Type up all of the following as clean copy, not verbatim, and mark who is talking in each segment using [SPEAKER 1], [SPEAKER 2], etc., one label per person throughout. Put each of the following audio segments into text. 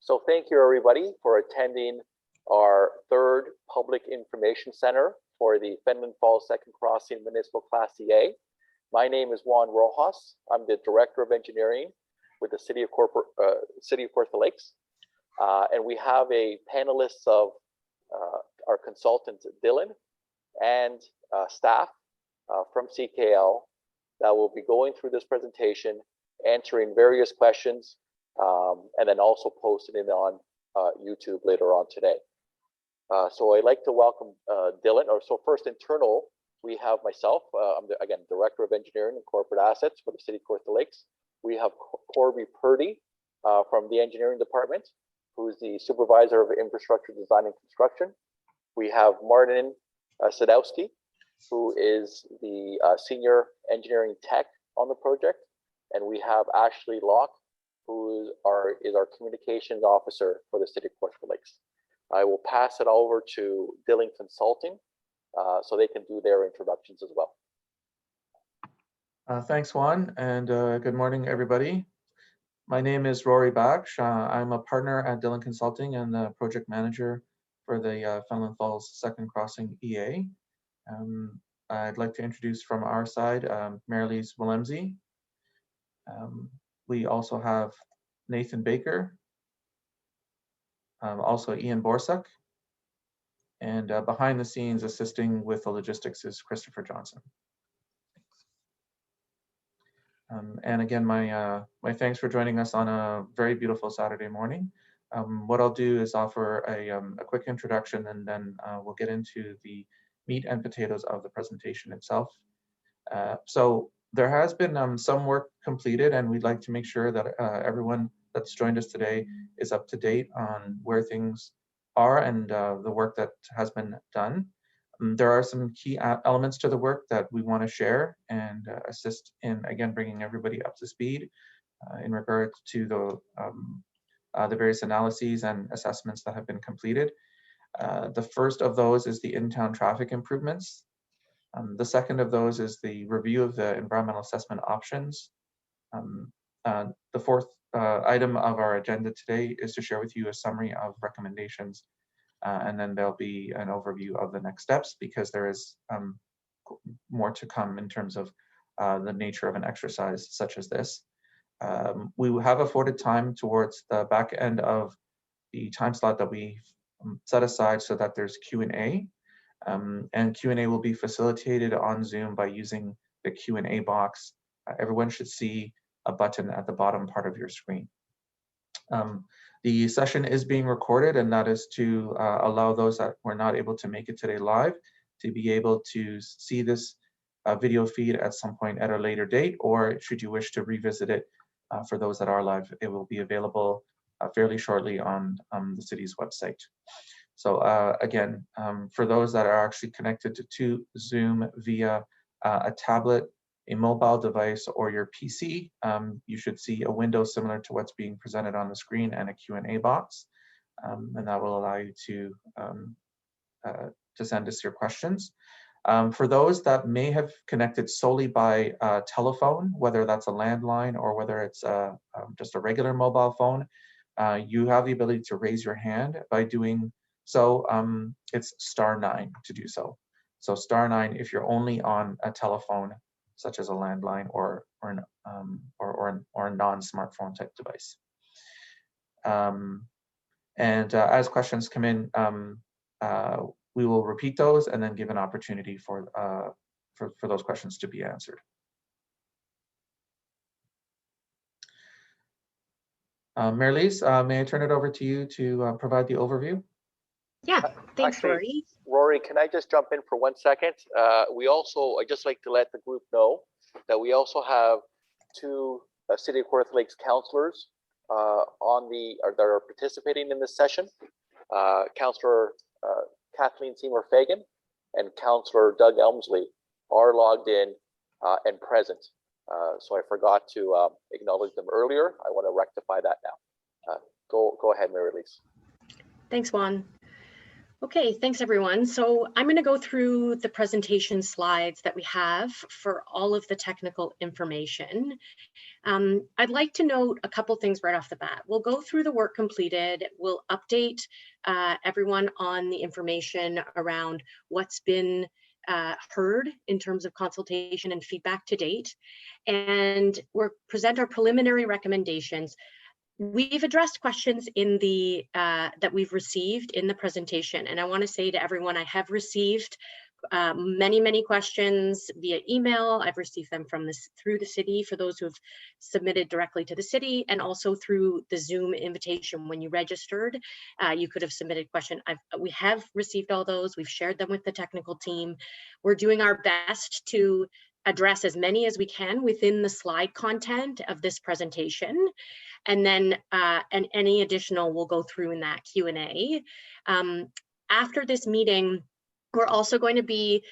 [SPEAKER 1] So thank you everybody for attending our third Public Information Center for the Fenelon Falls Second Crossing Municipal Class EA. My name is Juan Rojas. I'm the Director of Engineering with the City of Kawartha Lakes. And we have a panelist of our consultant, Dylan, and staff from CKL that will be going through this presentation, answering various questions, and then also posting it on YouTube later on today. So I'd like to welcome Dylan. So first, internal, we have myself. I'm again Director of Engineering and Corporate Assets for the City of Kawartha Lakes. We have Corby Purdy from the Engineering Department, who's the Supervisor of Infrastructure Design and Construction. We have Martin Sadowski, who is the Senior Engineering Tech on the project. And we have Ashley Locke, who is our Communications Officer for the City of Kawartha Lakes. I will pass it over to Dylan Consulting so they can do their introductions as well.
[SPEAKER 2] Thanks, Juan, and good morning, everybody. My name is Rory Baksh. I'm a partner at Dylan Consulting and the project manager for the Fenelon Falls Second Crossing EA. I'd like to introduce from our side, Marilise Willemse. We also have Nathan Baker, also Ian Borsuck, and behind the scenes assisting with the logistics is Christopher Johnson. And again, my thanks for joining us on a very beautiful Saturday morning. What I'll do is offer a quick introduction, and then we'll get into the meat and potatoes of the presentation itself. So there has been some work completed, and we'd like to make sure that everyone that's joined us today is up to date on where things are and the work that has been done. There are some key elements to the work that we want to share and assist in, again, bringing everybody up to speed in regards to the various analyses and assessments that have been completed. The first of those is the in-town traffic improvements. The second of those is the review of the environmental assessment options. The fourth item of our agenda today is to share with you a summary of recommendations, and then there'll be an overview of the next steps, because there is more to come in terms of the nature of an exercise such as this. We have afforded time towards the back end of the time slot that we set aside so that there's Q&A. And Q&A will be facilitated on Zoom by using the Q&A box. Everyone should see a button at the bottom part of your screen. The session is being recorded, and that is to allow those that were not able to make it today live to be able to see this video feed at some point at a later date, or should you wish to revisit it, for those that are live, it will be available fairly shortly on the city's website. So again, for those that are actually connected to Zoom via a tablet, a mobile device, or your PC, you should see a window similar to what's being presented on the screen and a Q&A box, and that will allow you to send us your questions. For those that may have connected solely by telephone, whether that's a landline or whether it's just a regular mobile phone, you have the ability to raise your hand. By doing so, it's *9 to do so. So *9 if you're only on a telephone, such as a landline or a non-smartphone type device. As questions come in, we will repeat those and then give an opportunity for those questions to be answered. Marilise, may I turn it over to you to provide the overview?
[SPEAKER 3] Yeah, thanks,
[SPEAKER 1] Actually,
[SPEAKER 3] Rory.
[SPEAKER 1] Rory, can I just jump in for 1 second? I'd just like to let the group know that we also have two City of Kawartha Lakes councillors that are participating in this session. Councillor Kathleen Seymour Fagan and Councillor Doug Elmsley are logged in and present. So I forgot to acknowledge them earlier. I want to rectify that now. Go ahead, Marilise.
[SPEAKER 3] Thanks, Juan. Okay, thanks everyone. So I'm going to go through the presentation slides that we have for all of the technical information. I'd like to note a couple things right off the bat. We'll go through the work completed. We'll update everyone on the information around what's been heard in terms of consultation and feedback to date. And we'll present our preliminary recommendations. We've addressed questions in the that we've received in the presentation, and I want to say to everyone, I have received many questions via email. I've received them from through the city for those who have submitted directly to the city, and also through the Zoom invitation. When you registered, you could have submitted a question. We have received all those. We've shared them with the technical team. We're doing our best to address as many as we can within the slide content of this presentation. And then and any additional we'll go through in that Q&A. After this meeting, we're also going to be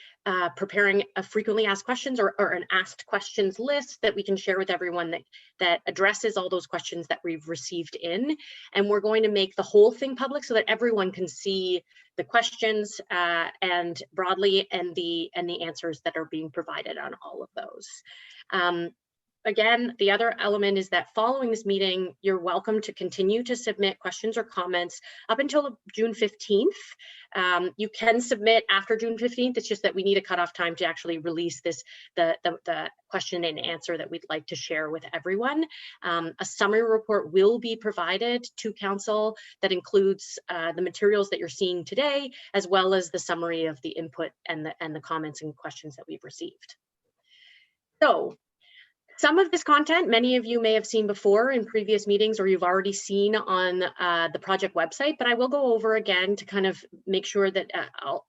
[SPEAKER 3] preparing a frequently asked questions or an asked questions list that we can share with everyone that addresses all those questions that we've received in. And we're going to make the whole thing public so that everyone can see the questions and broadly and the answers that are being provided on all of those. Again, the other element is that following this meeting, you're welcome to continue to submit questions or comments up until June 15th. You can submit after June 15th. It's just that we need a cutoff time to actually release the question and answer that we'd like to share with everyone. A summary report will be provided to Council that includes the materials that you're seeing today, as well as the summary of the input and the comments and questions that we've received. So, some of this content, many of you may have seen before in previous meetings, or you've already seen on the project website, but I will go over again to kind of make sure that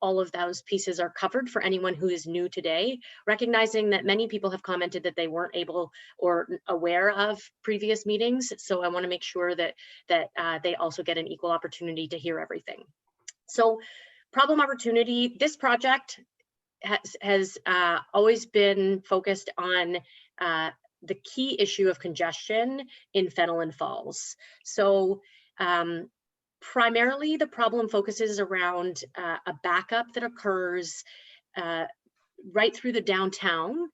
[SPEAKER 3] all of those pieces are covered for anyone who is new today, recognizing that many people have commented that they weren't able or aware of previous meetings. So I want to make sure that they also get an equal opportunity to hear everything. So problem opportunity, this project has always been focused on the key issue of congestion in Fenelon Falls. So primarily the problem focuses around a backup that occurs right through the downtown,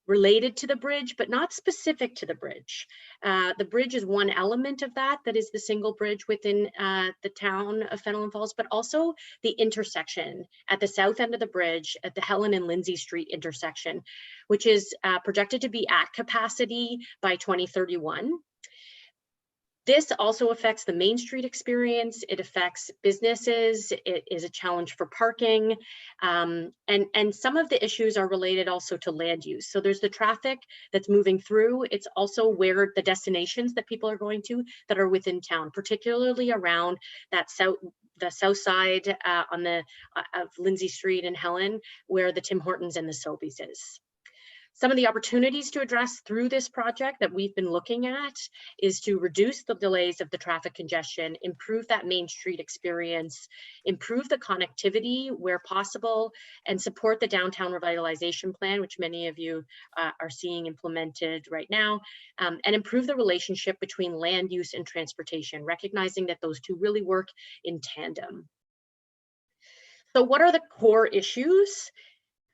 [SPEAKER 3] related to the bridge, but not specific to the bridge. The bridge is one element of that is the single bridge within the town of Fenelon Falls, but also the intersection at the south end of the bridge at the Helen and Lindsay Street intersection, which is projected to be at capacity by 2031. This also affects the Main Street experience. It affects businesses. It is a challenge for parking. And some of the issues are related also to land use. So there's the traffic that's moving through. It's also where the destinations that people are going to that are within town, particularly around that the south side of Lindsay Street and Helen, where the Tim Hortons and the Sobeys is. Some of the opportunities to address through this project that we've been looking at is to reduce the delays of the traffic congestion, improve that Main Street experience, improve the connectivity where possible, and support the downtown revitalization plan, which many of you are seeing implemented right now, and improve the relationship between land use and transportation, recognizing that those two really work in tandem. So what are the core issues?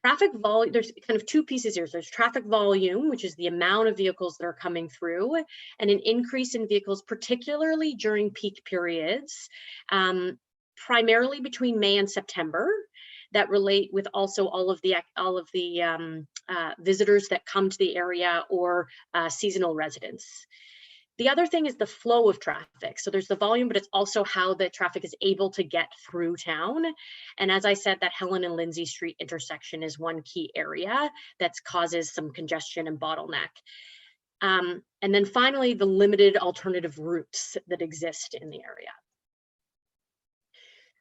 [SPEAKER 3] Traffic volume, there's kind of two pieces here. So there's traffic volume, which is the amount of vehicles that are coming through, and an increase in vehicles, particularly during peak periods, primarily between May and September, that relate with also all of the visitors that come to the area or seasonal residents. The other thing is the flow of traffic. So there's the volume, but it's also how the traffic is able to get through town. And as I said, that Helen and Lindsay Street intersection is one key area that causes some congestion and bottleneck. And then finally, the limited alternative routes that exist in the area.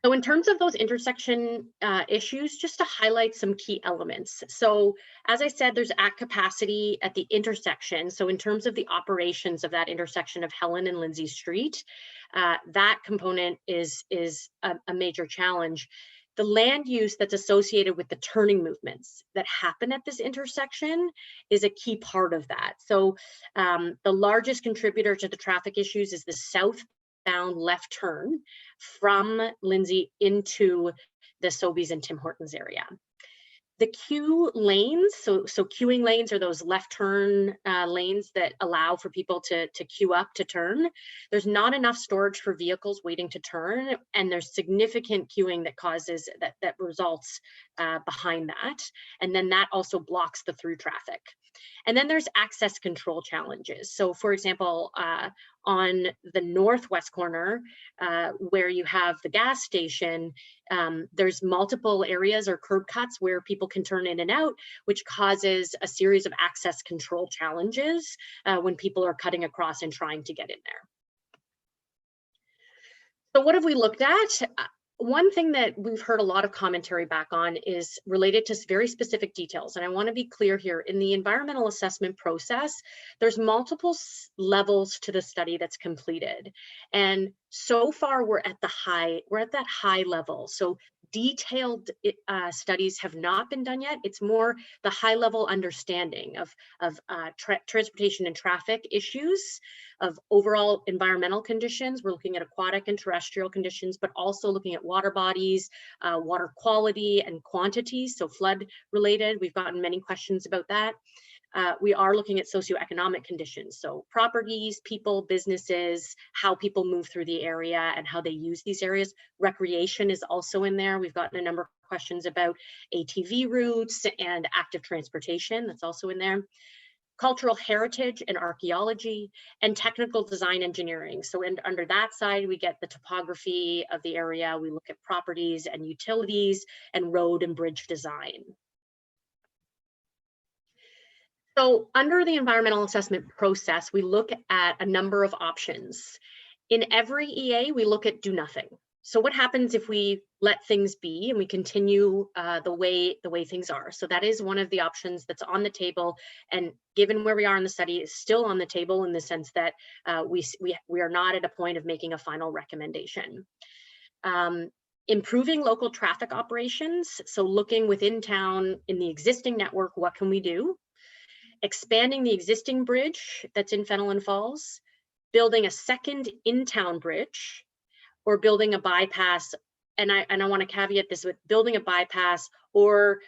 [SPEAKER 3] So in terms of those intersection issues, just to highlight some key elements. So as I said, there's at capacity at the intersection. So in terms of the operations of that intersection of Helen and Lindsay Street, that component is a major challenge. The land use that's associated with the turning movements that happen at this intersection is a key part of that. So the largest contributor to the traffic issues is the southbound southbound left turn from Lindsay into the Sobeys and Tim Hortons area. The queue lanes, so queuing lanes are those left turn lanes that allow for people to queue up to turn. There's not enough storage for vehicles waiting to turn, and there's significant queuing that causes that results behind that. And then that also blocks the through traffic. And then there's access control challenges. So for example, on the northwest corner, where you have the gas station, there's multiple areas or curb cuts where people can turn in and out, which causes a series of access control challenges when people are cutting across and trying to get in there. So what have we looked at? One thing that we've heard a lot of commentary back on is related to very specific details. And I want to be clear here, in the environmental assessment process, there's multiple levels to the study that's completed. And so far we're at that high level. So detailed studies have not been done yet. It's more the high level understanding of transportation and traffic issues, of overall environmental conditions. We're looking at aquatic and terrestrial conditions, but also looking at water bodies, water quality and quantity, so flood related. We've gotten many questions about that. We are looking at socioeconomic conditions, so properties, people, businesses, how people move through the area and how they use these areas. Recreation is also in there. We've gotten a number of questions about ATV routes and active transportation. That's also in there. Cultural heritage and archaeology, and technical design engineering. So under that side, we get the topography of the area. We look at properties and utilities and road and bridge design. So under the environmental assessment process, we look at a number of options. In every EA, we look at do nothing. So what happens if we let things be and we continue the way things are? So that is one of the options that's on the table, and given where we are in the study, is still on the table in the sense that we are not at a point of making a final recommendation. Improving local traffic operations, so looking within town in the existing network, what can we do? Expanding the existing bridge that's in Fenelon Falls, building a second in-town bridge, or building a bypass. And I want to caveat this with building a bypass or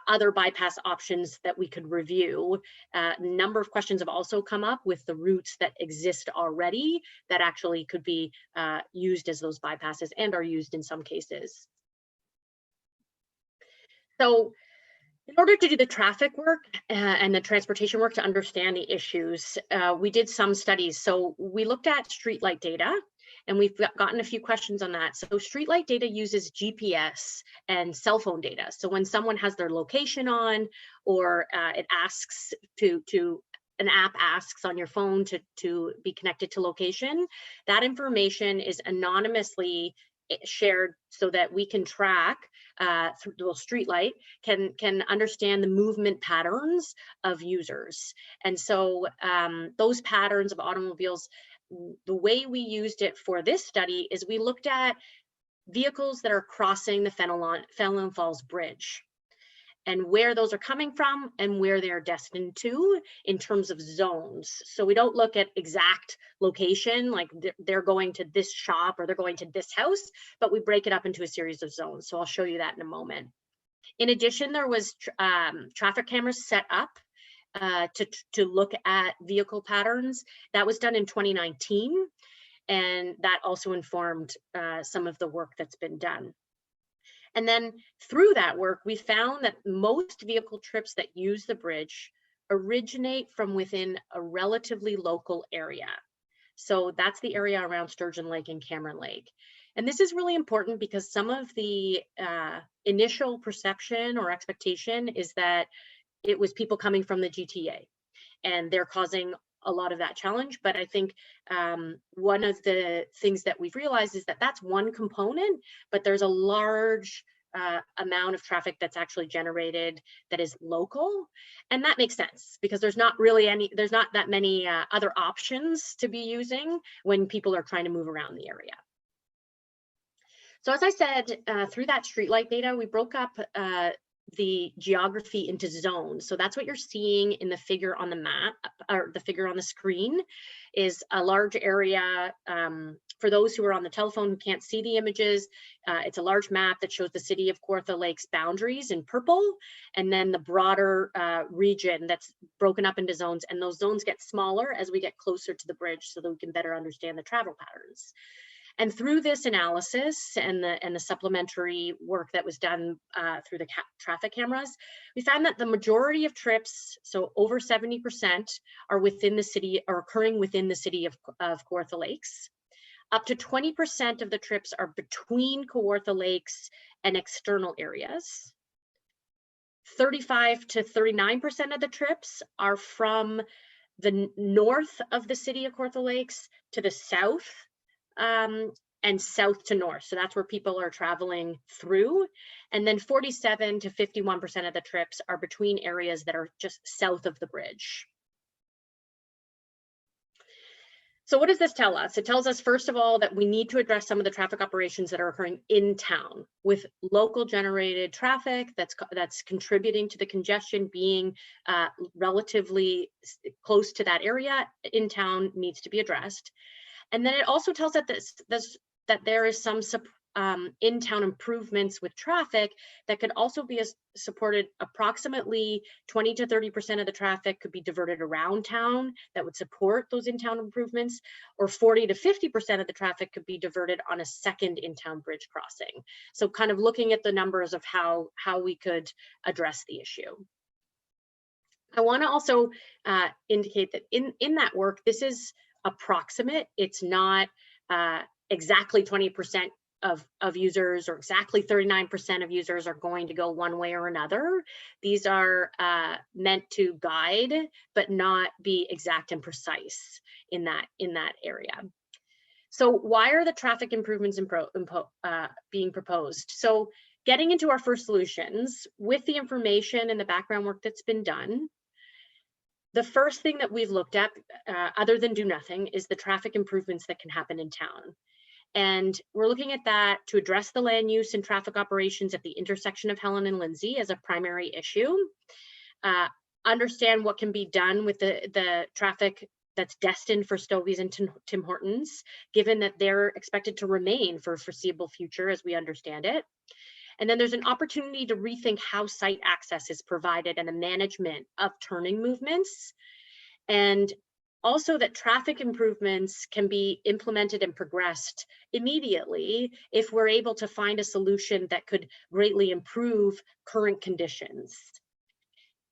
[SPEAKER 3] other bypass options that we could review. A number of questions have also come up with the routes that exist already that actually could be used as those bypasses and are used in some cases. So in order to do the traffic work and the transportation work to understand the issues, we did some studies. So we looked at streetlight data, and we've gotten a few questions on that. So streetlight data uses GPS and cell phone data. So when someone has their location on, or it asks an app asks on your phone to be connected to location, that information is anonymously shared so that we can track through the streetlight, can understand the movement patterns of users. And so those patterns of automobiles, the way we used it for this study is we looked at vehicles that are crossing the Fenelon Falls Bridge and where those are coming from and where they're destined to in terms of zones. So we don't look at exact location, like they're going to this shop or they're going to this house, but we break it up into a series of zones. So I'll show you that in a moment. In addition, there was traffic cameras set up to look at vehicle patterns. That was done in 2019, and that also informed some of the work that's been done. And then through that work, we found that most vehicle trips that use the bridge originate from within a relatively local area. So that's the area around Sturgeon Lake and Cameron Lake. And this is really important because some of the initial perception or expectation is that it was people coming from the GTA and they're causing a lot of that challenge. But I think one of the things that we've realized is that that's one component, but there's a large amount of traffic that's actually generated that is local. And that makes sense because there's not that many other options to be using when people are trying to move around the area. So as I said, through that streetlight data, we broke up the geography into zones. So that's what you're seeing in the figure on the map, or the figure on the screen, is a large area for those who are on the telephone who can't see the images, it's a large map that shows the city of Kawartha Lake's boundaries in purple, and then the broader region that's broken up into zones, and those zones get smaller as we get closer to the bridge so that we can better understand the travel patterns. And through this analysis and the supplementary work that was done through the traffic cameras, we found that the majority of trips, so over 70%, are within the city, or occurring within the city of Kawartha Lakes. Up to 20% of the trips are between Kawartha Lakes and external areas. 35 to 39% of the trips are from the north of the city of Kawartha Lakes to the south, and south to north. So that's where people are traveling through. And then 47 to 51% of the trips are between areas that are just south of the bridge. So what does this tell us? It tells us, first of all, that we need to address some of the traffic operations that are occurring in town, with local generated traffic that's contributing to the congestion being relatively close to that area in town needs to be addressed. And then it also tells us that there is some in-town improvements with traffic that could also be supported. Approximately 20 to 30% of the traffic could be diverted around town that would support those in-town improvements, or 40 to 50% of the traffic could be diverted on a second in-town bridge crossing. So kind of looking at the numbers of how we could address the issue. I want to also indicate that in that work, this is approximate. It's not exactly 20% of users or exactly 39% of users are going to go one way or another. These are meant to guide, but not be exact and precise in that area. So why are the traffic improvements being proposed? So getting into our first solutions, with the information and the background work that's been done, the first thing that we've looked at, other than do nothing, is the traffic improvements that can happen in town. And we're looking at that to address the land use and traffic operations at the intersection of Helen and Lindsay as a primary issue. Understand what can be done with the traffic that's destined for Stovey's and Tim Hortons, given that they're expected to remain for a foreseeable future as we understand it. And then there's an opportunity to rethink how site access is provided and the management of turning movements. And also that traffic improvements can be implemented and progressed immediately if we're able to find a solution that could greatly improve current conditions.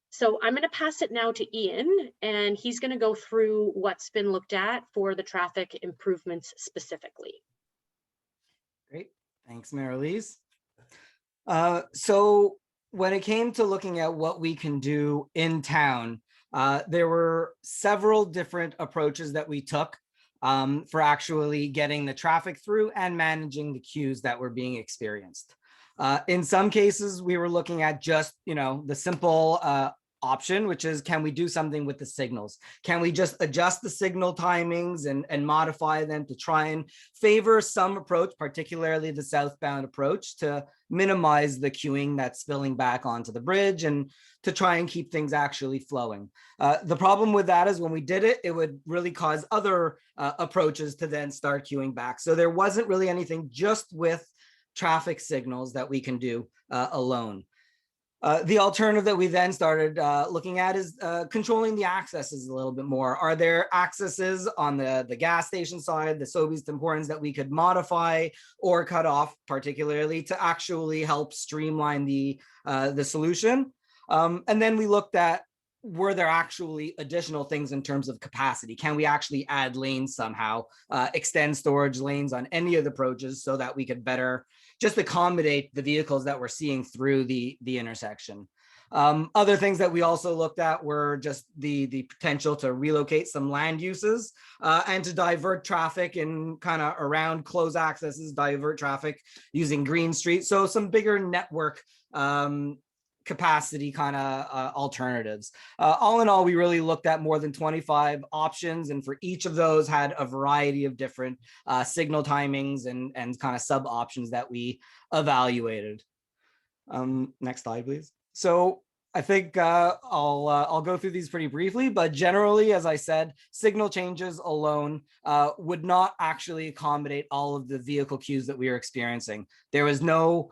[SPEAKER 3] So I'm going to pass it now to Ian, and he's going to go through what's been looked at for the traffic improvements specifically.
[SPEAKER 4] Great, thanks, Mary-Lise. So when it came to looking at what we can do in town, there were several different approaches that we took for actually getting the traffic through and managing the queues that were being experienced. In some cases, we were looking at just, the simple option, which is, can we do something with the signals? Can we just adjust the signal timings and modify them to try and favor some approach, particularly the southbound approach, to minimize the queuing that's spilling back onto the bridge and to try and keep things actually flowing. The problem with that is when we did it, it would really cause other approaches to then start queuing back. So there wasn't really anything just with traffic signals that we can do alone. The alternative that we then started looking at is controlling the accesses a little bit more. Are there accesses on the gas station side, the Sobeys Tim Hortons, that we could modify or cut off, particularly to actually help streamline the solution? And then we looked at, were there actually additional things in terms of capacity? Can we actually add lanes somehow, extend storage lanes on any of the approaches so that we could better just accommodate the vehicles that we're seeing through the intersection? Other things that we also looked at were just the potential to relocate some land uses and to divert traffic in kind of around closed accesses, divert traffic using Green Street. So some bigger network capacity kind of alternatives. All in all, we really looked at more than 25 options, and for each of those had a variety of different signal timings and kind of sub options that we evaluated. Next slide, please. So I think I'll go through these pretty briefly, but generally, as I said, signal changes alone would not actually accommodate all of the vehicle queues that we are experiencing. There was no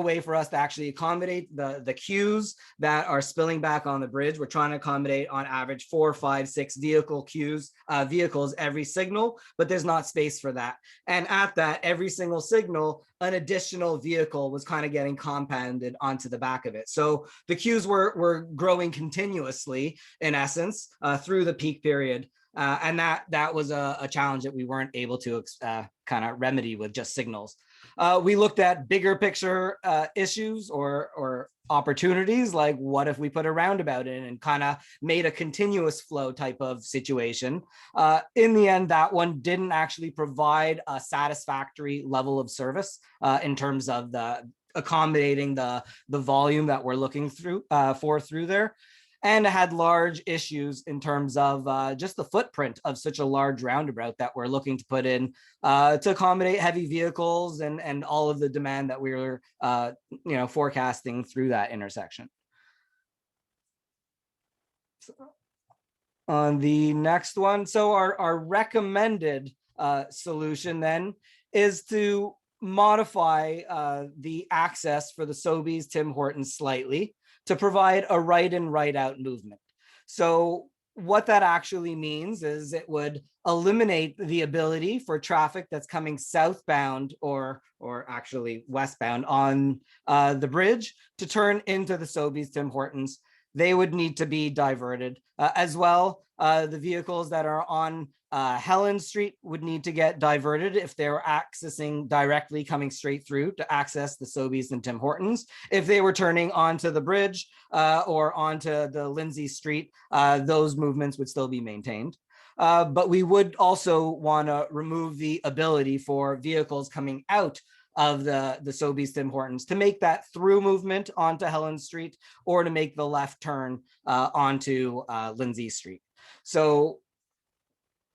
[SPEAKER 4] way for us to actually accommodate the queues that are spilling back on the bridge. We're trying to accommodate on average 4, 5, 6 vehicles every signal, but there's not space for that. And at that, every single signal, an additional vehicle was kind of getting compounded onto the back of it. So the queues were growing continuously, in essence, through the peak period. And that was a challenge that we weren't able to kind of remedy with just signals. We looked at bigger picture issues or opportunities, like what if we put a roundabout in and kind of made a continuous flow type of situation. In the end, that one didn't actually provide a satisfactory level of service in terms of accommodating the volume that we're looking through there. And had large issues in terms of just the footprint of such a large roundabout that we're looking to put in to accommodate heavy vehicles and all of the demand that we were forecasting through that intersection. So, on the next one, so our recommended solution then is to modify the access for the Sobeys Tim Hortons slightly to provide a right in, right out movement. So what that actually means is it would eliminate the ability for traffic that's coming southbound or actually westbound on the bridge to turn into the Sobeys Tim Hortons. They would need to be diverted. As well, the vehicles that are on Helen Street would need to get diverted if they were accessing directly coming straight through to access the Sobeys and Tim Hortons. If they were turning onto the bridge or onto the Lindsay Street, those movements would still be maintained. But we would also want to remove the ability for vehicles coming out of the Sobeys Tim Hortons to make that through movement onto Helen Street or to make the left turn onto Lindsay Street. So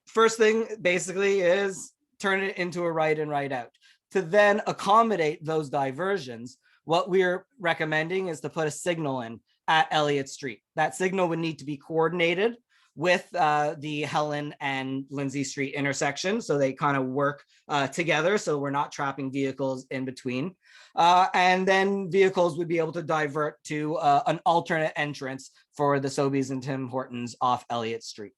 [SPEAKER 4] first thing basically is turn it into a right in, right out. To then accommodate those diversions, what we're recommending is to put a signal in at Elliott Street. That signal would need to be coordinated with the Helen and Lindsay Street intersection, so they kind of work together, so we're not trapping vehicles in between. And then vehicles would be able to divert to an alternate entrance for the Sobeys and Tim Hortons off Elliott Street.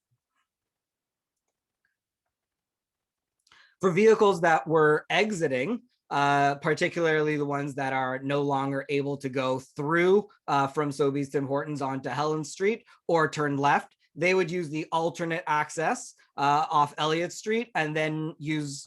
[SPEAKER 4] For vehicles that were exiting, particularly the ones that are no longer able to go through from Sobeys Tim Hortons onto Helen Street or turn left, they would use the alternate access off Elliott Street and then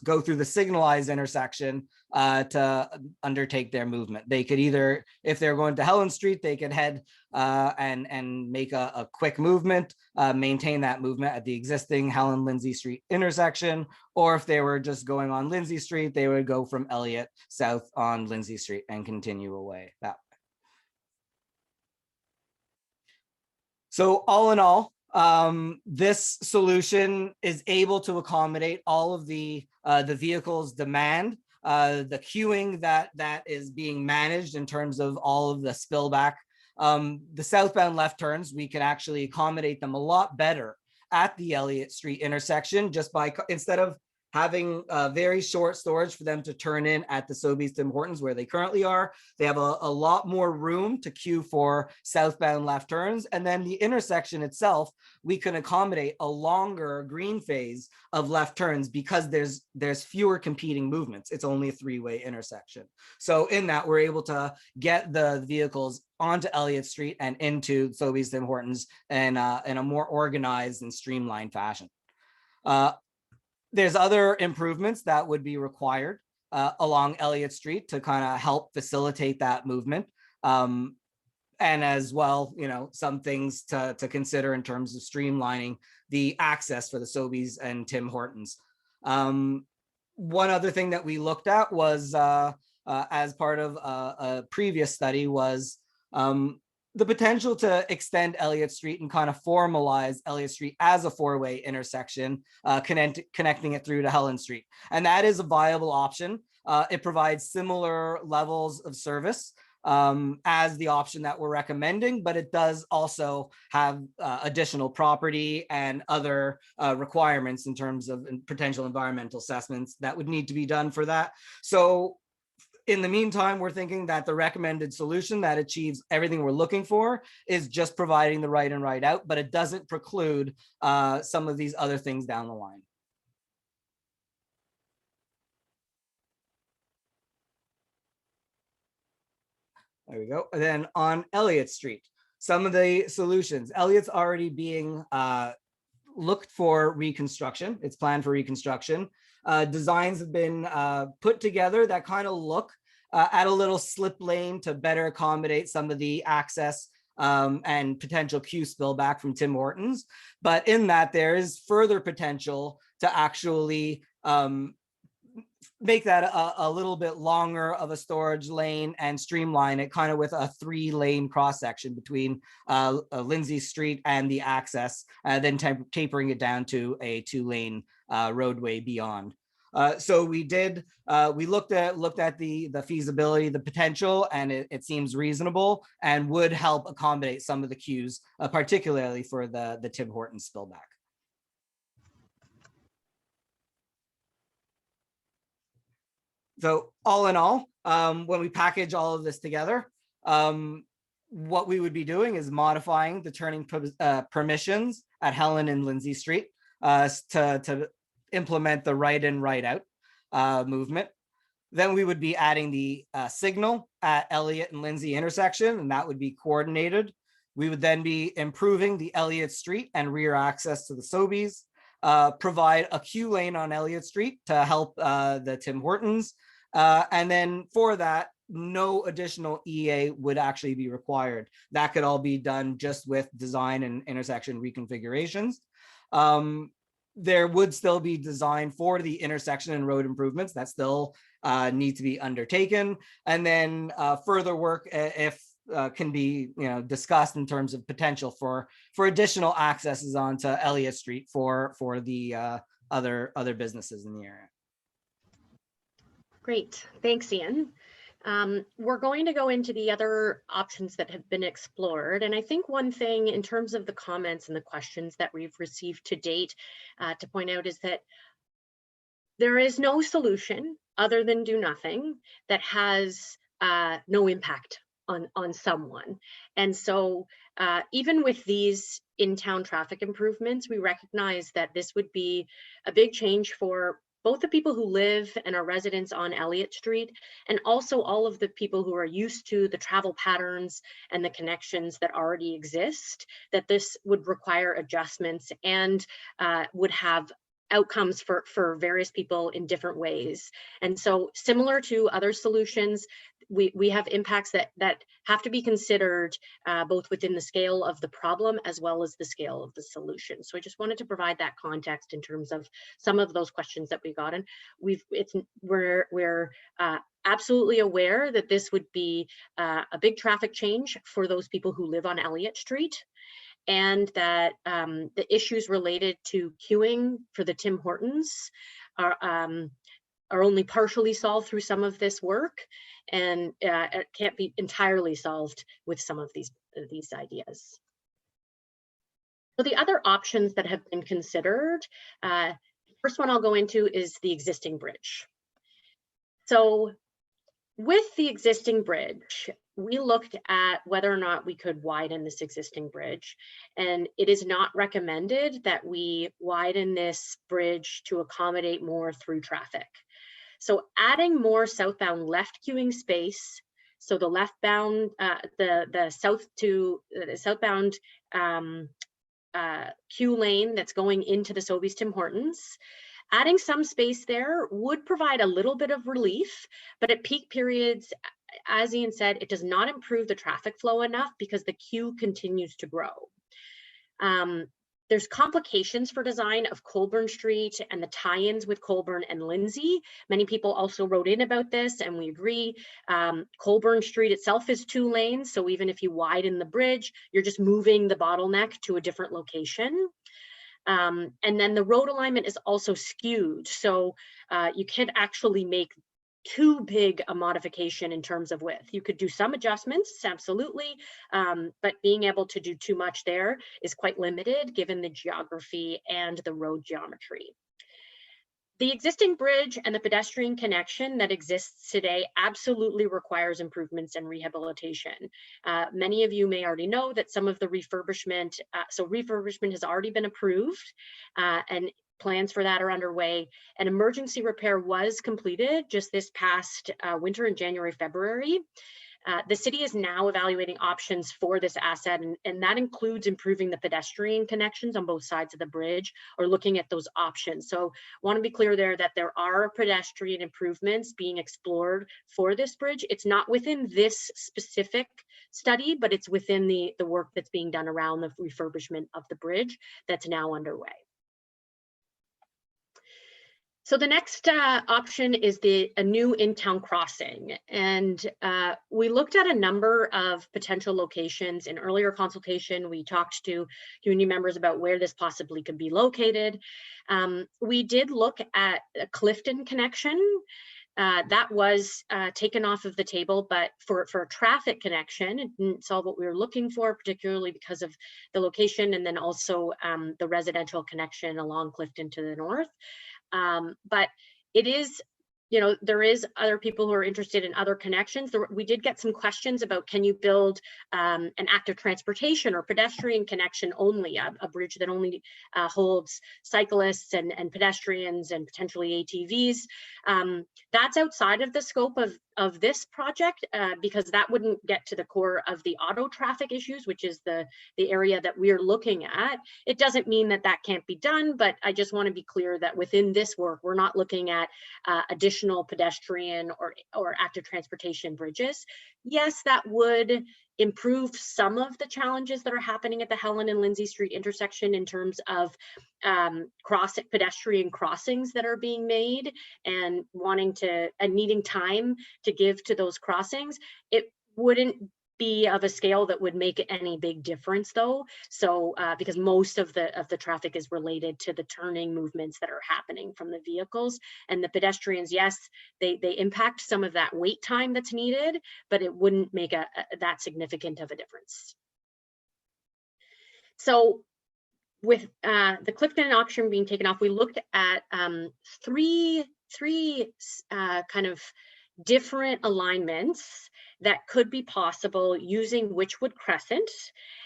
[SPEAKER 4] go through the signalized intersection to undertake their movement. They could either, if they're going to Helen Street, they could head and make a quick movement, maintain that movement at the existing Helen-Lindsay Street intersection, or if they were just going on Lindsay Street, they would go from Elliott south on Lindsay Street and continue away that way. So all in all, this solution is able to accommodate all of the vehicle's demand, the queuing that is being managed in terms of all of the spillback. The southbound left turns, we can actually accommodate them a lot better at the Elliott Street intersection, just by, instead of having very short storage for them to turn in at the Sobeys Tim Hortons where they currently are. They have a lot more room to queue for southbound left turns. And then the intersection itself, we can accommodate a longer green phase of left turns because there's fewer competing movements. It's only a three-way intersection. So in that, we're able to get the vehicles onto Elliott Street and into Sobeys Tim Hortons in a more organized and streamlined fashion. There's other improvements that would be required along Elliott Street to kind of help facilitate that movement. And as well, some things to consider in terms of streamlining the access for the Sobeys and Tim Hortons. One other thing that we looked at was, as part of a previous study, was the potential to extend Elliott Street and kind of formalize Elliott Street as a four-way intersection, connecting it through to Helen Street. And that is a viable option. It provides similar levels of service as the option that we're recommending, but it does also have additional property and other requirements in terms of potential environmental assessments that would need to be done for that. So in the meantime, we're thinking that the recommended solution that achieves everything we're looking for is just providing the right and right out, but it doesn't preclude some of these other things down the line. There we go. And then on Elliott Street, some of the solutions. Elliott's already being looked for reconstruction. It's planned for reconstruction. Designs have been put together that kind of look at a little slip lane to better accommodate some of the access and potential queue spillback from Tim Hortons. But in that, there is further potential to actually make that a little bit longer of a storage lane and streamline it kind of with a 3-lane cross section between Lindsay Street and the access, then tapering it down to a 2-lane roadway beyond. So we looked at the feasibility, the potential, and it seems reasonable and would help accommodate some of the queues, particularly for the Tim Hortons spillback. So all in all, when we package all of this together, what we would be doing is modifying the turning permissions at Helen and Lindsay Street to implement the right in, right out movement. Then we would be adding the signal at Elliott and Lindsay intersection, and that would be coordinated. We would then be improving the Elliott Street and rear access to the Sobeys, provide a queue lane on Elliott Street to help the Tim Hortons. And then for that, no additional EA would actually be required. That could all be done just with design and intersection reconfigurations. There would still be design for the intersection and road improvements that still need to be undertaken. And then further work, if can be discussed in terms of potential for additional accesses onto Elliott Street for the other businesses in the area.
[SPEAKER 3] Great, thanks, Ian. We're going to go into the other options that have been explored. And I think one thing in terms of the comments and the questions that we've received to date to point out is that there is no solution other than do nothing that has no impact on someone. And so even with these in-town traffic improvements, we recognize that this would be a big change for both the people who live and are residents on Elliott Street, and also all of the people who are used to the travel patterns and the connections that already exist, that this would require adjustments and would have outcomes for various people in different ways. And so similar to other solutions, we have impacts that have to be considered both within the scale of the problem as well as the scale of the solution. So I just wanted to provide that context in terms of some of those questions that we got. And we're absolutely aware that this would be a big traffic change for those people who live on Elliott Street, and that the issues related to queuing for the Tim Hortons are only partially solved through some of this work, and it can't be entirely solved with some of these ideas. So the other options that have been considered, first one I'll go into is the existing bridge. So with the existing bridge, we looked at whether or not we could widen this existing bridge, and it is not recommended that we widen this bridge to accommodate more through traffic. So adding more southbound left queuing space, so the leftbound, the southbound queue lane that's going into the Sobeys Tim Hortons, adding some space there would provide a little bit of relief, but at peak periods, as Ian said, it does not improve the traffic flow enough because the queue continues to grow. There's complications for design of Colburn Street and the tie-ins with Colburn and Lindsay. Many people also wrote in about this, and we agree. Colburn Street itself is 2 lanes, so even if you widen the bridge, you're just moving the bottleneck to a different location. And then the road alignment is also skewed, so you can't actually make too big a modification in terms of width. You could do some adjustments, absolutely, but being able to do too much there is quite limited given the geography and the road geometry. The existing bridge and the pedestrian connection that exists today absolutely requires improvements and rehabilitation. Many of you may already know that some of the refurbishment, so refurbishment has already been approved, and plans for that are underway. An emergency repair was completed just this past winter in January, February. The city is now evaluating options for this asset, and that includes improving the pedestrian connections on both sides of the bridge, or looking at those options. So I want to be clear there that there are pedestrian improvements being explored for this bridge. It's not within this specific study, but it's within the work that's being done around the refurbishment of the bridge that's now underway. So the next option is a new in-town crossing. And we looked at a number of potential locations. In earlier consultation, we talked to community members about where this possibly could be located. We did look at a Clifton connection. That was taken off of the table, but for a traffic connection, it didn't solve what we were looking for, particularly because of the location, and then also the residential connection along Clifton to the north. But it is, you know, there is other people who are interested in other connections. We did get some questions about, can you build an active transportation or pedestrian connection only, a bridge that only holds cyclists and pedestrians and potentially ATVs. That's outside of the scope of this project, because that wouldn't get to the core of the auto traffic issues, which is the area that we're looking at. It doesn't mean that that can't be done, but I just want to be clear that within this work, we're not looking at additional pedestrian or active transportation bridges. Yes, that would improve some of the challenges that are happening at the Helen and Lindsay Street intersection in terms of pedestrian crossings that are being made and needing time to give to those crossings. It wouldn't be of a scale that would make any big difference though. So because most of the traffic is related to the turning movements that are happening from the vehicles, and the pedestrians, yes, they impact some of that wait time that's needed, but it wouldn't make that significant of a difference. So with the Clifton option being taken off, we looked at three kind of different alignments that could be possible using Witchwood Crescent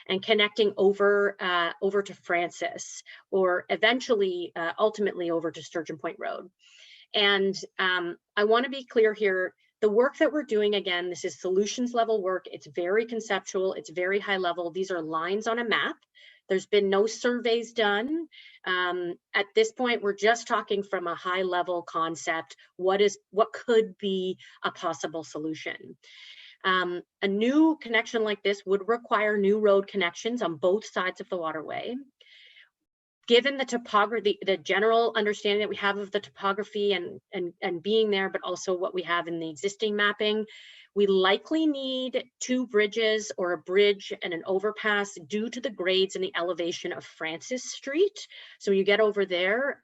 [SPEAKER 3] and connecting over to Francis, or eventually, ultimately over to Sturgeon Point Road. And I want to be clear here, the work that we're doing, again, this is solutions level work. It's very conceptual, it's very high level. These are lines on a map. There's been no surveys done. At this point, we're just talking from a high level concept. What could be a possible solution? A new connection like this would require new road connections on both sides of the waterway. Given the topography, the general understanding that we have of the topography and being there, but also what we have in the existing mapping, we likely need two bridges or a bridge and an overpass due to the grades and the elevation of Francis Street. So you get over there,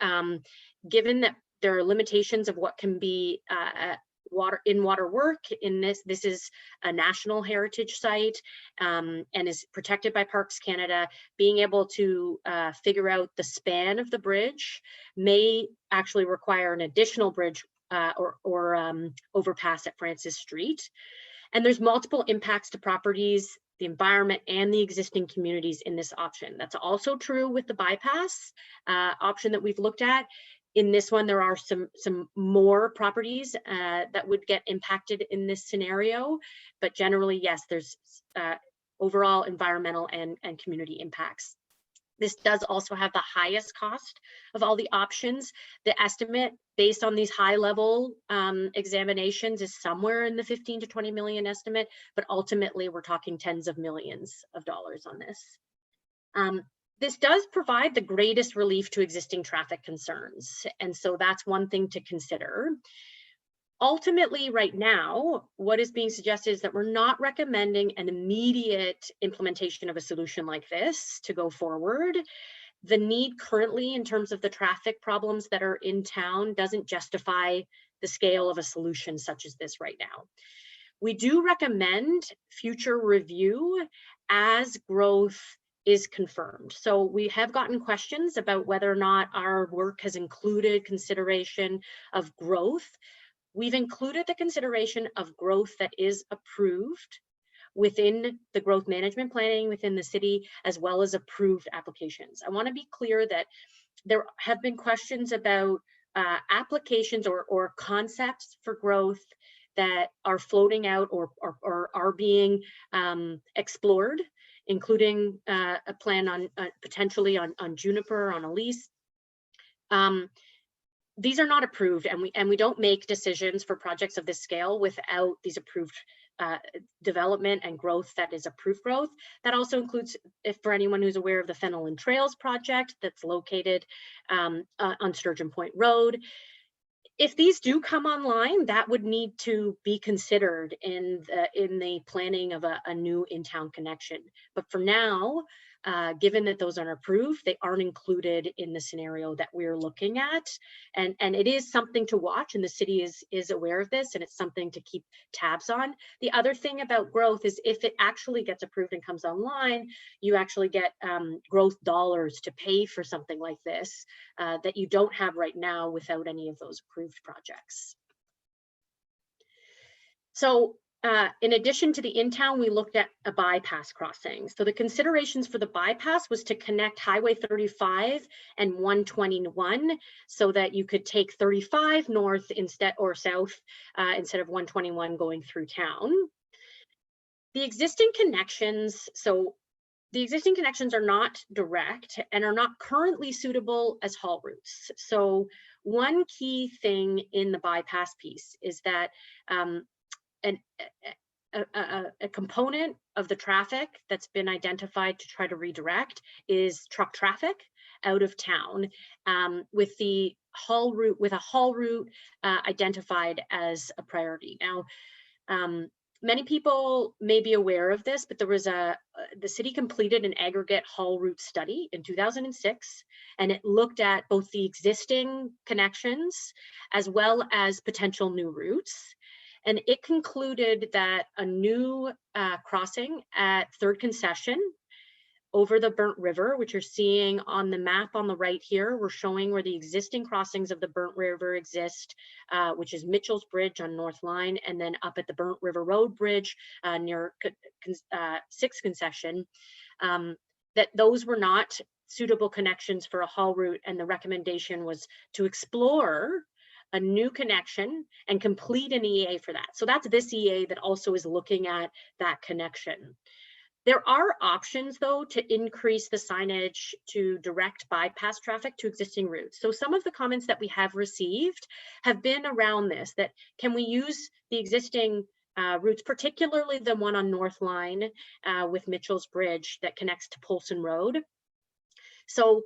[SPEAKER 3] given that there are limitations of what can be water work in this is a national heritage site and is protected by Parks Canada. Being able to figure out the span of the bridge may actually require an additional bridge or overpass at Francis Street. And there's multiple impacts to properties, the environment, and the existing communities in this option. That's also true with the bypass option that we've looked at. In this one, there are some more properties that would get impacted in this scenario, but generally, yes, there's overall environmental and community impacts. This does also have the highest cost of all the options. The estimate based on these high level examinations is somewhere in the 15 to 20 million estimate, but ultimately we're talking tens of millions of dollars on this. This does provide the greatest relief to existing traffic concerns. And so that's one thing to consider. Ultimately, right now, what is being suggested is that we're not recommending an immediate implementation of a solution like this to go forward. The need currently in terms of the traffic problems that are in town doesn't justify the scale of a solution such as this right now. We do recommend future review as growth is confirmed. So we have gotten questions about whether or not our work has included consideration of growth. We've included the consideration of growth that is approved within the growth management planning within the city, as well as approved applications. I want to be clear that there have been questions about applications or concepts for growth that are floating out or are being explored, including a plan on potentially on Juniper, on a lease. These are not approved, and we don't make decisions for projects of this scale without these approved development and growth that is approved growth. That also includes, if for anyone who's aware of the Fenelon Trails project that's located on Sturgeon Point Road. If these do come online, that would need to be considered in the planning of a new in-town connection. But for now, given that those aren't approved, they aren't included in the scenario that we're looking at. And it is something to watch, and the city is aware of this, and it's something to keep tabs on. The other thing about growth is if it actually gets approved and comes online, you actually get growth dollars to pay for something like this that you don't have right now without any of those approved projects. So in addition to the in-town, we looked at a bypass crossing. So the considerations for the bypass was to connect Highway 35 and 121 so that you could take 35 north instead or south instead of 121 going through town. The existing connections, are not direct and are not currently suitable as haul routes. So one key thing in the bypass piece is that a component of the traffic that's been identified to try to redirect is truck traffic out of town, with a haul route identified as a priority. Now, many people may be aware of this, but there was the city completed an aggregate haul route study in 2006, and it looked at both the existing connections as well as potential new routes. And it concluded that a new crossing at 3rd Concession over the Burnt River, which you're seeing on the map on the right here, we're showing where the existing crossings of the Burnt River exist, which is Mitchell's Bridge on North Line, and then up at the Burnt River Road Bridge near 6th Concession, that those were not suitable connections for a haul route, and the recommendation was to explore a new connection and complete an EA for that. So that's this EA that also is looking at that connection. There are options, though, to increase the signage to direct bypass traffic to existing routes. So some of the comments that we have received have been around this, that can we use the existing routes, particularly the one on North Line with Mitchell's Bridge that connects to Polson Road. So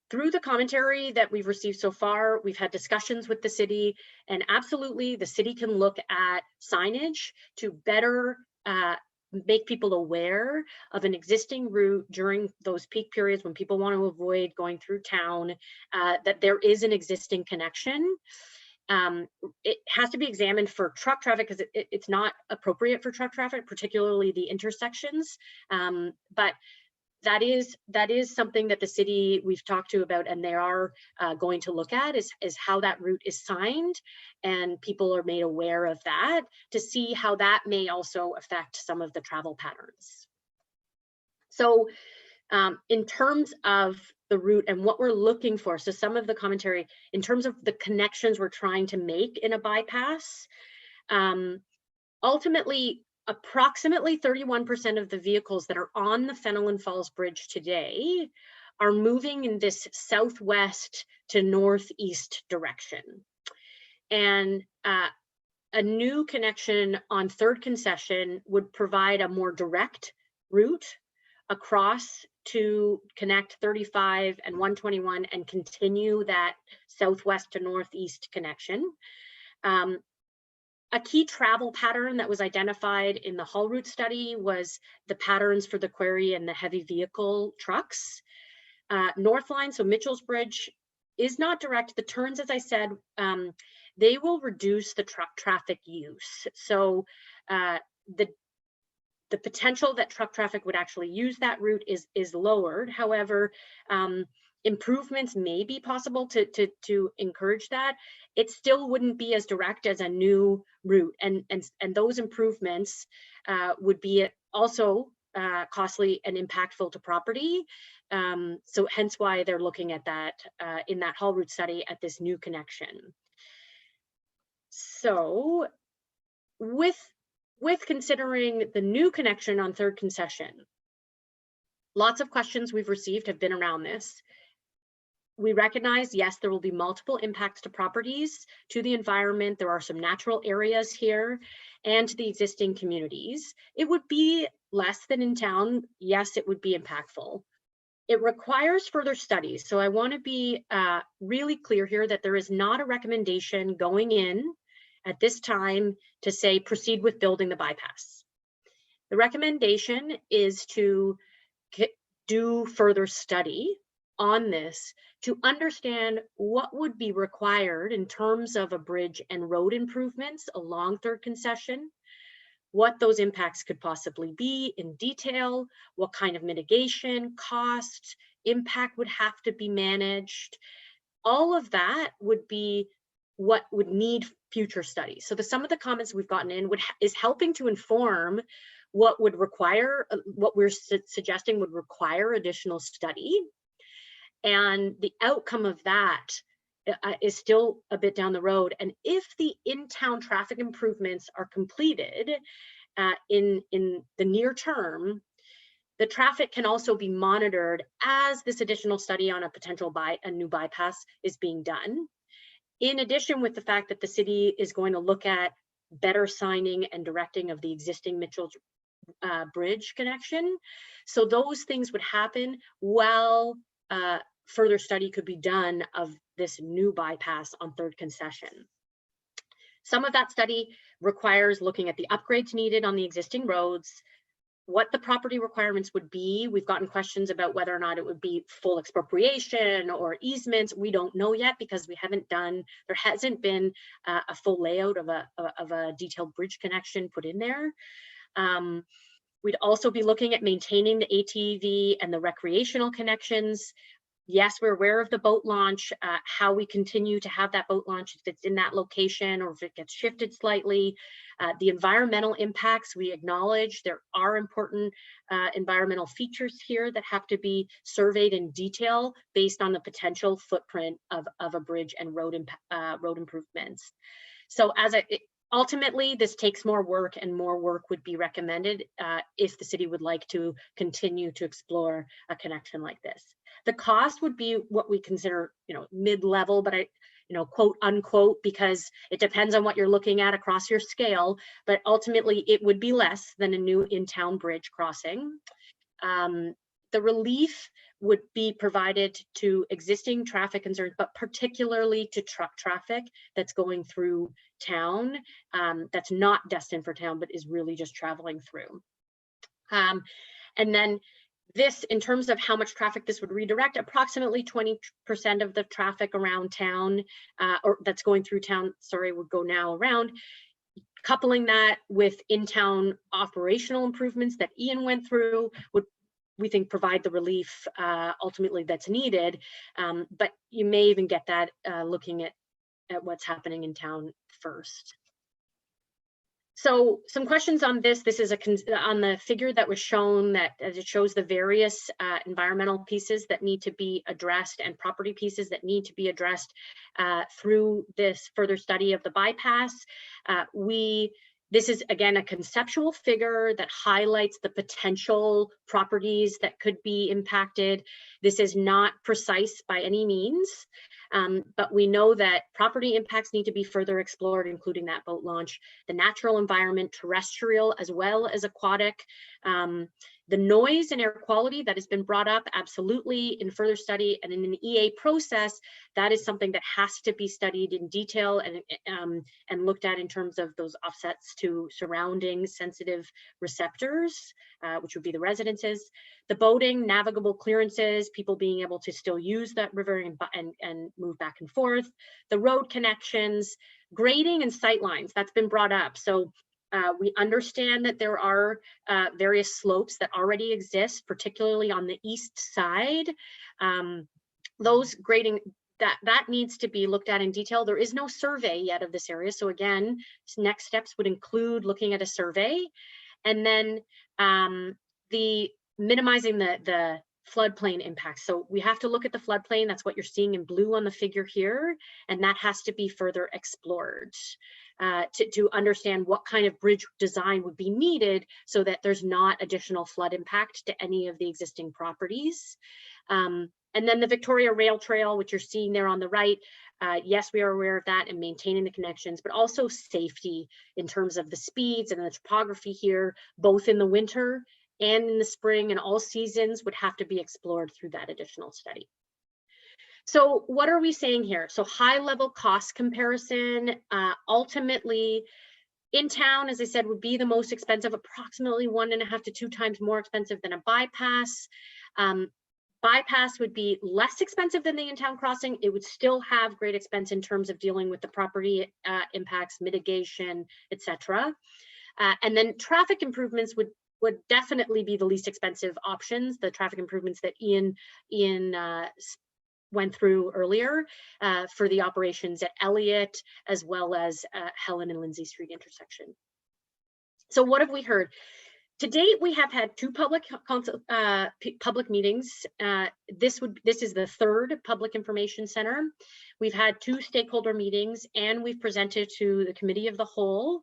[SPEAKER 3] through the commentary that we've received so far, we've had discussions with the city, and absolutely the city can look at signage to better make people aware of an existing route during those peak periods when people want to avoid going through town, that there is an existing connection. It has to be examined for truck traffic because it's not appropriate for truck traffic, particularly the intersections, but that is something that the city we've talked to about, and they are going to look at is how that route is signed, and people are made aware of that to see how that may also affect some of the travel patterns. So in terms of the route and what we're looking for, so some of the commentary in terms of the connections we're trying to make in a bypass, ultimately, approximately 31% of the vehicles that are on the Fenelon Falls Bridge today are moving in this southwest to northeast direction. And a new connection on 3rd Concession would provide a more direct route across to connect 35 and 121 and continue that southwest to northeast connection. A key travel pattern that was identified in the haul route study was the patterns for the quarry and the heavy vehicle trucks. North Line, so Mitchell's Bridge, is not direct. The turns, as I said, they will reduce the traffic use. So the potential that truck traffic would actually use that route is lowered. However, improvements may be possible to encourage that. It still wouldn't be as direct as a new route, and those improvements would be also costly and impactful to property. So hence why they're looking at that in that haul route study at this new connection. So with considering the new connection on third concession, lots of questions we've received have been around this. We recognize, yes, there will be multiple impacts to properties, to the environment. There are some natural areas here and to the existing communities. It would be less than in town. Yes, it would be impactful. It requires further studies. So I want to be really clear here that there is not a recommendation going in at this time to say proceed with building the bypass. The recommendation is to do further study on this to understand what would be required in terms of a bridge and road improvements along third concession, what those impacts could possibly be in detail, what kind of mitigation, cost, impact would have to be managed. All of that would be what would need future studies. So some of the comments we've gotten in is helping to inform what would require, what we're suggesting would require additional study. And the outcome of that is still a bit down the road. And if the in-town traffic improvements are completed in the near term, the traffic can also be monitored as this additional study on a potential a new bypass is being done. In addition, with the fact that the city is going to look at better signing and directing of the existing Mitchell Bridge connection. So those things would happen while further study could be done of this new bypass on third concession. Some of that study requires looking at the upgrades needed on the existing roads, what the property requirements would be. We've gotten questions about whether or not it would be full expropriation or easements. We don't know yet because we haven't done, there hasn't been a full layout of a detailed bridge connection put in there. We'd also be looking at maintaining the ATV and the recreational connections. Yes, we're aware of the boat launch, how we continue to have that boat launch if it's in that location or if it gets shifted slightly. The environmental impacts, we acknowledge there are important environmental features here that have to be surveyed in detail based on the potential footprint of a bridge and road improvements. So ultimately, this takes more work, and more work would be recommended if the city would like to continue to explore a connection like this. The cost would be what we consider, mid-level, but quote unquote, because it depends on what you're looking at across your scale. But ultimately, it would be less than a new in-town bridge crossing. The relief would be provided to existing traffic concerns, but particularly to truck traffic that's going through town, that's not destined for town, but is really just traveling through. And then this, in terms of how much traffic this would redirect, approximately 20% of the traffic around town, or that's going through town, would go now around. Coupling that with in-town operational improvements that Ian went through would, we think, provide the relief ultimately that's needed. But you may even get that looking at what's happening in town first. So some questions on this. This is on the figure that was shown, that as it shows the various environmental pieces that need to be addressed and property pieces that need to be addressed through this further study of the bypass. This is, again, a conceptual figure that highlights the potential properties that could be impacted. This is not precise by any means, but we know that property impacts need to be further explored, including that boat launch, the natural environment, terrestrial as well as aquatic, The noise and air quality that has been brought up, absolutely, in further study, and in an EA process, that is something that has to be studied in detail and looked at in terms of those offsets to surrounding sensitive receptors, which would be the residences. The boating, navigable clearances, people being able to still use that river and move back and forth. The road connections, grading and sight lines, that's been brought up. So we understand that there are various slopes that already exist, particularly on the east side. Those grading, that needs to be looked at in detail. There is no survey yet of this area. So again, next steps would include looking at a survey. And then the minimizing the floodplain impacts. So we have to look at the floodplain. That's what you're seeing in blue on the figure here. And that has to be further explored to understand what kind of bridge design would be needed so that there's not additional flood impact to any of the existing properties. And then the Victoria Rail Trail, which you're seeing there on the right, yes, we are aware of that and maintaining the connections, but also safety in terms of the speeds and the topography here, both in the winter and in the spring, and all seasons would have to be explored through that additional study. So what are we saying here? So high level cost comparison, ultimately in town, as I said, would be the most expensive, approximately 1.5 to 2 times more expensive than a bypass. Bypass would be less expensive than the in-town crossing. It would still have great expense in terms of dealing with the property impacts, mitigation, etc. And then traffic improvements would definitely be the least expensive options, the traffic improvements that Ian went through earlier for the operations at Elliott, as well as Helen and Lindsay Street intersection. So what have we heard? To date, we have had 2 public meetings. This is the 3rd Public Information Center. We've had 2 stakeholder meetings, and we've presented to the Committee of the Whole.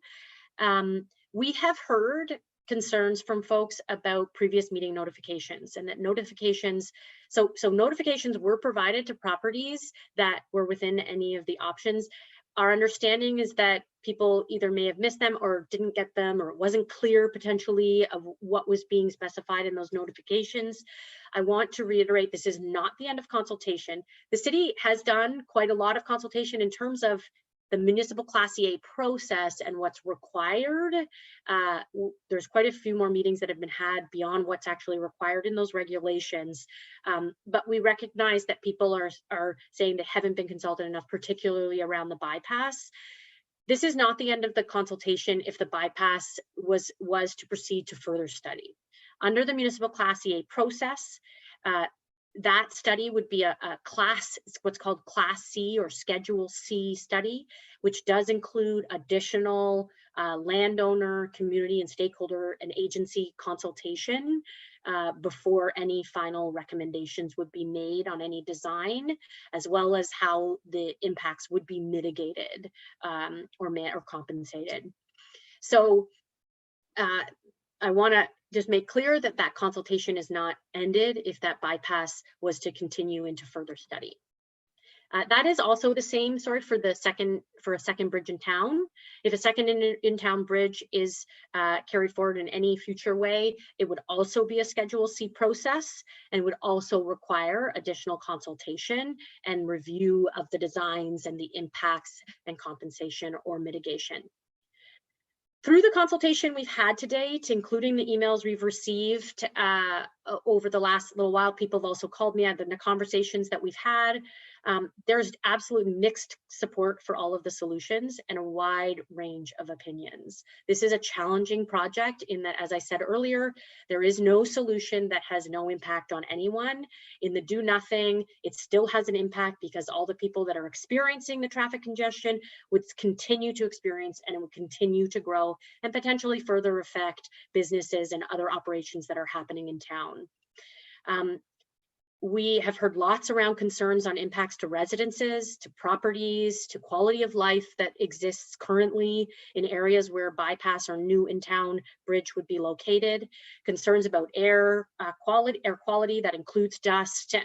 [SPEAKER 3] We have heard concerns from folks about previous meeting notifications, and that notifications, so notifications were provided to properties that were within any of the options. Our understanding is that people either may have missed them or didn't get them, or it wasn't clear potentially of what was being specified in those notifications. I want to reiterate, this is not the end of consultation. The city has done quite a lot of consultation in terms of the municipal Class EA process and what's required. There's quite a few more meetings that have been had beyond what's actually required in those regulations. But we recognize that people are saying they haven't been consulted enough, particularly around the bypass. This is not the end of the consultation if the bypass was to proceed to further study. Under the municipal Class EA process, that study would be a class, what's called Class C or Schedule C study, which does include additional landowner, community, and stakeholder and agency consultation before any final recommendations would be made on any design, as well as how the impacts would be mitigated or compensated. So I want to just make clear that that consultation is not ended if that bypass was to continue into further study. That is also the same, sorry, for a second bridge in town. If a second in-town bridge is carried forward in any future way, it would also be a Schedule C process and would also require additional consultation and review of the designs and the impacts and compensation or mitigation. Through the consultation we've had to date, including the emails we've received over the last little while, people have also called me, the conversations that we've had, there's absolute mixed support for all of the solutions and a wide range of opinions. This is a challenging project in that, as I said earlier, there is no solution that has no impact on anyone. In the do nothing, it still has an impact because all the people that are experiencing the traffic congestion would continue to experience, and it would continue to grow and potentially further affect businesses and other operations that are happening in town. We have heard lots around concerns on impacts to residences, to properties, to quality of life that exists currently in areas where bypass or new in-town bridge would be located. Concerns about air quality that includes dust,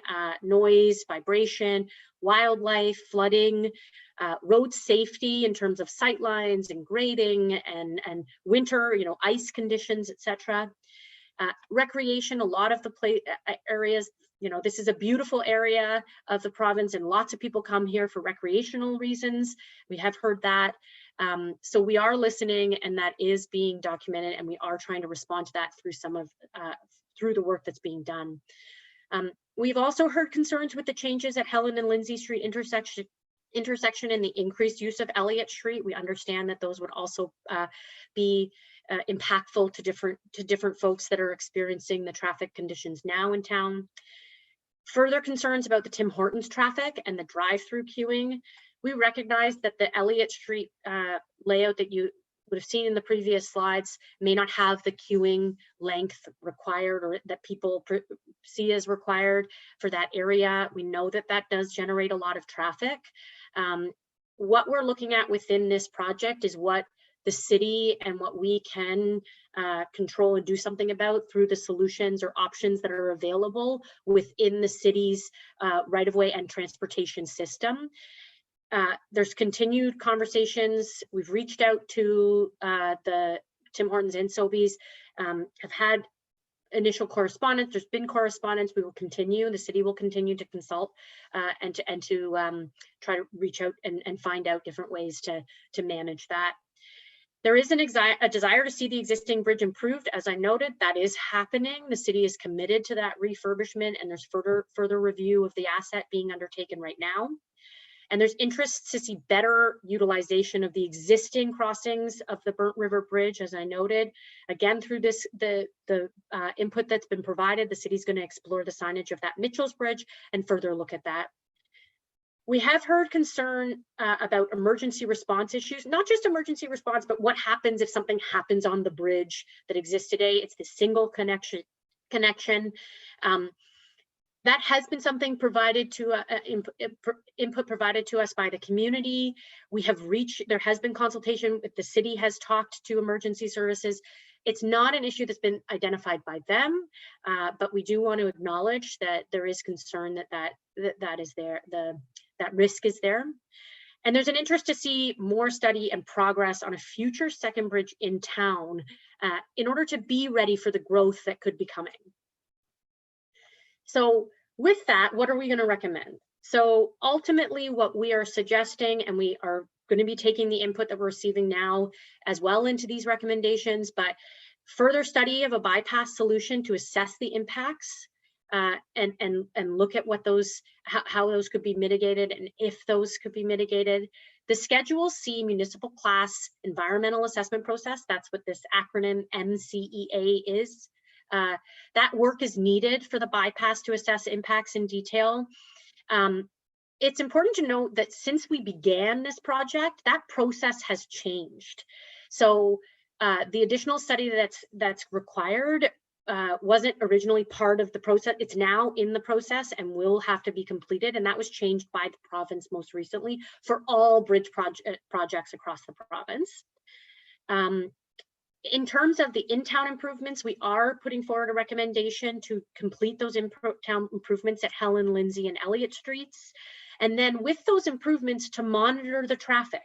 [SPEAKER 3] noise, vibration, wildlife, flooding, road safety in terms of sight lines and grading and winter, ice conditions, etc. Recreation, a lot of the areas, you know, this is a beautiful area of the province and lots of people come here for recreational reasons. We have heard that. So we are listening, and that is being documented, and we are trying to respond to that through through the work that's being done. We've also heard concerns with the changes at Helen and Lindsay Street intersection and the increased use of Elliott Street. We understand that those would also be impactful to different folks that are experiencing the traffic conditions now in town. Further concerns about the Tim Hortons traffic and the drive-through queuing. We recognize that the Elliott Street layout that you would have seen in the previous slides may not have the queuing length required, or that people see as required for that area. We know that that does generate a lot of traffic. What we're looking at within this project is what the city and what we can control and do something about through the solutions or options that are available within the city's right-of-way and transportation system. There's continued conversations. We've reached out to the Tim Hortons and Sobeys, have had initial correspondence. There's been correspondence. We will continue. The city will continue to consult and to try to reach out and find out different ways to manage that. There is a desire to see the existing bridge improved. As I noted, that is happening. The city is committed to that refurbishment, and there's further review of the asset being undertaken right now. And there's interest to see better utilization of the existing crossings of the Burnt River Bridge, as I noted. Again, through the input that's been provided, the city's going to explore the signage of that Mitchell's Bridge and further look at that. We have heard concern about emergency response issues, not just emergency response, but what happens if something happens on the bridge that exists today. It's the single connection. That has been something provided to input provided to us by the community. We have there has been consultation with the city, has talked to emergency services. It's not an issue that's been identified by them, but we do want to acknowledge that there is concern that is there, that risk is there. And there's an interest to see more study and progress on a future second bridge in town in order to be ready for the growth that could be coming. So with that, what are we going to recommend? So ultimately what we are suggesting, and we are going to be taking the input that we're receiving now as well into these recommendations, but further study of a bypass solution to assess the impacts and look at what how those could be mitigated and if those could be mitigated. The Schedule C municipal class environmental assessment process, that's what this acronym MCEA is. That work is needed for the bypass to assess impacts in detail. It's important to note that since we began this project, that process has changed. So the additional study that's required wasn't originally part of the process. It's now in the process and will have to be completed. And that was changed by the province most recently for all bridge projects across the province. In terms of the in-town improvements, we are putting forward a recommendation to complete those in-town improvements at Helen, Lindsay, and Elliott Streets. And then with those improvements to monitor the traffic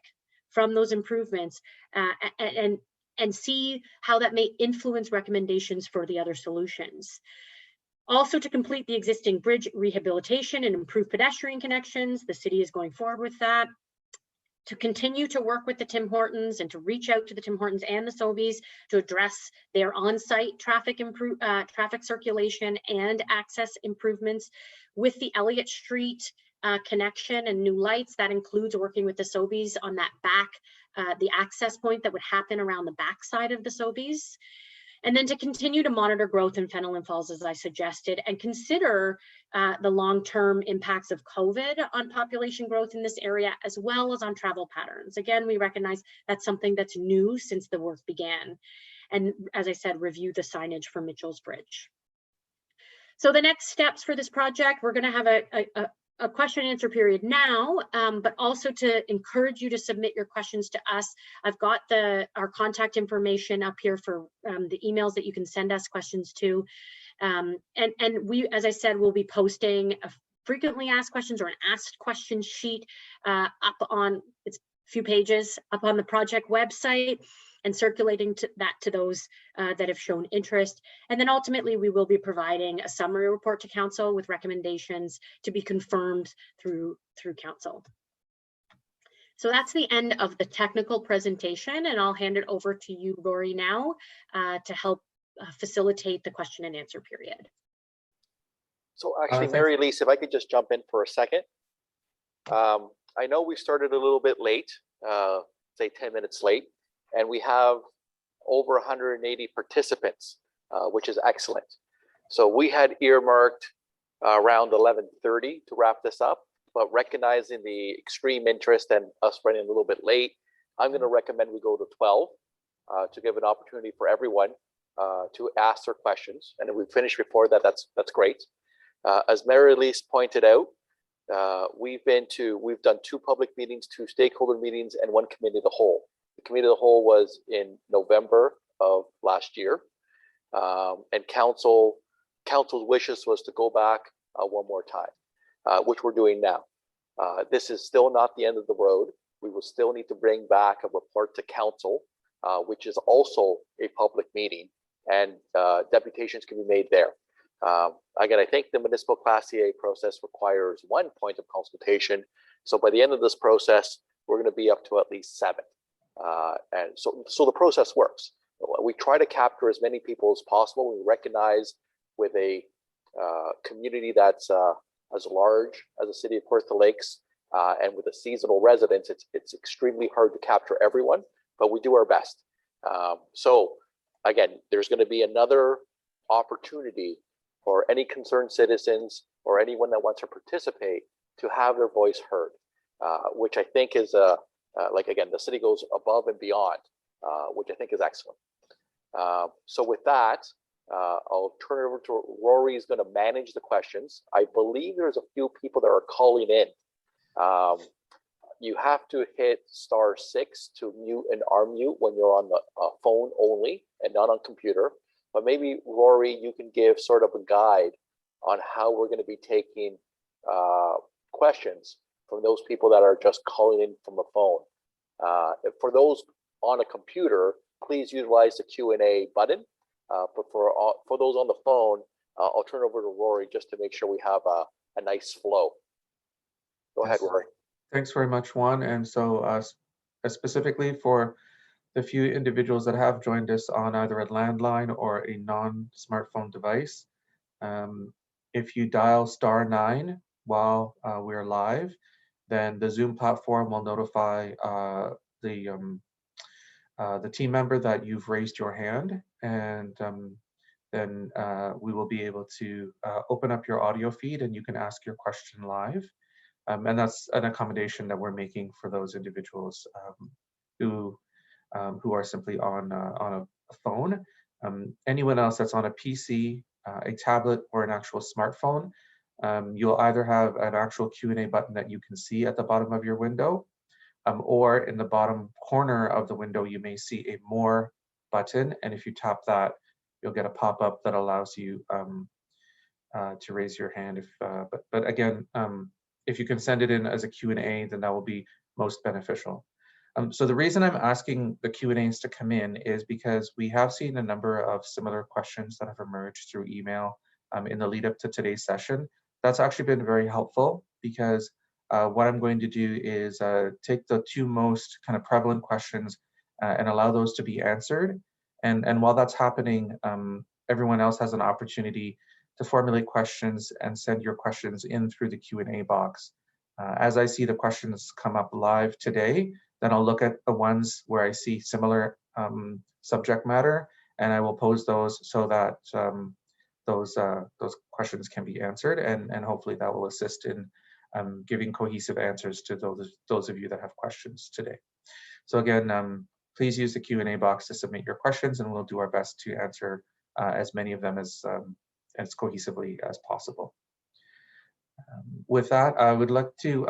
[SPEAKER 3] from those improvements and see how that may influence recommendations for the other solutions. Also to complete the existing bridge rehabilitation and improve pedestrian connections. The city is going forward with that. To continue to work with the Tim Hortons and to reach out to the Tim Hortons and the Sobeys to address their on-site traffic circulation and access improvements with the Elliott Street connection and new lights. That includes working with the Sobeys on that the access point that would happen around the back side of the Sobeys. And then to continue to monitor growth in Fenelon Falls, as I suggested, and consider the long-term impacts of COVID on population growth in this area, as well as on travel patterns. Again, we recognize that's something that's new since the work began. And as I said, review the signage for Mitchell's Bridge. So the next steps for this project, we're going to have a question and answer period now, but also to encourage you to submit your questions to us. I've got our contact information up here for the emails that you can send us questions to. And we, as I said, will be posting a frequently asked questions or an asked question sheet up on, it's a few pages up on the project website. and circulating that to those that have shown interest. And then ultimately, we will be providing a summary report to council with recommendations to be confirmed through council. So that's the end of the technical presentation, and I'll hand it over to you, Rory, now to help facilitate the question and answer period.
[SPEAKER 1] So actually, Mary Elise, if I could just jump in for a second. I know we started a little bit late, say 10 minutes late, and we have over 180 participants, which is excellent. So we had earmarked around 11:30 to wrap this up, but recognizing the extreme interest and us running a little bit late, I'm going to recommend we go to 12 to give an opportunity for everyone to ask their questions. And if we finish before that, that's great. As Mary Elise pointed out, we've done 2 public meetings, 2 stakeholder meetings, and 1 committee of the whole. The committee of the whole was in November of last year, and council's wishes was to go back one more time, which we're doing now. This is still not the end of the road. We will still need to bring back a report to council, which is also a public meeting, and deputations can be made there. Again, I think the municipal Class CA process requires 1 point of consultation. So by the end of this process, we're going to be up to at least 7. And so the process works. We try to capture as many people as possible. We recognize with a community that's as large as the city of Kawartha Lakes and with a seasonal residents, it's extremely hard to capture everyone, but we do our best. So again, there's going to be another opportunity for any concerned citizens or anyone that wants to participate to have their voice heard, which I think is like, again, the city goes above and beyond, which I think is excellent. So with that, I'll turn it over to Rory. Is going to manage the questions. I believe there's a few people that are calling in. You have to hit *6 to mute and unmute when you're on the phone only and not on computer. But maybe, Rory, you can give sort of a guide on how we're going to be taking questions from those people that are just calling in from a phone. For those on a computer, please utilize the Q&A button. But for those on the phone, I'll turn over to Rory just to make sure we have a nice flow. Go ahead, Rory.
[SPEAKER 2] Thanks very much, Juan. And so specifically for the few individuals that have joined us on either a landline or a non-smartphone device, if you dial *9 while we're live, then the Zoom platform will notify the team member that you've raised your hand, and then we will be able to open up your audio feed and you can ask your question live. And that's an accommodation that we're making for those individuals who are simply on a phone. Anyone else that's on a PC, a tablet, or an actual smartphone, you'll either have an actual Q&A button that you can see at the bottom of your window, or in the bottom corner of the window, you may see a More button. And if you tap that, you'll get a pop-up that allows you to raise your hand. But again, if you can send it in as a Q&A, then that will be most beneficial. So the reason I'm asking the Q&As to come in is because we have seen a number of similar questions that have emerged through email in the lead up to today's session. That's actually been very helpful because what I'm going to do is take the 2 most kind of prevalent questions and allow those to be answered. And while that's happening, everyone else has an opportunity to formulate questions and send your questions in through the Q&A box. As I see the questions come up live today, then I'll look at the ones where I see similar subject matter, and I will pose those so that those questions can be answered, and hopefully that will assist in giving cohesive answers to those of you that have questions today. So again, please use the Q&A box to submit your questions, and we'll do our best to answer as many of them as cohesively as possible. With that, I would like to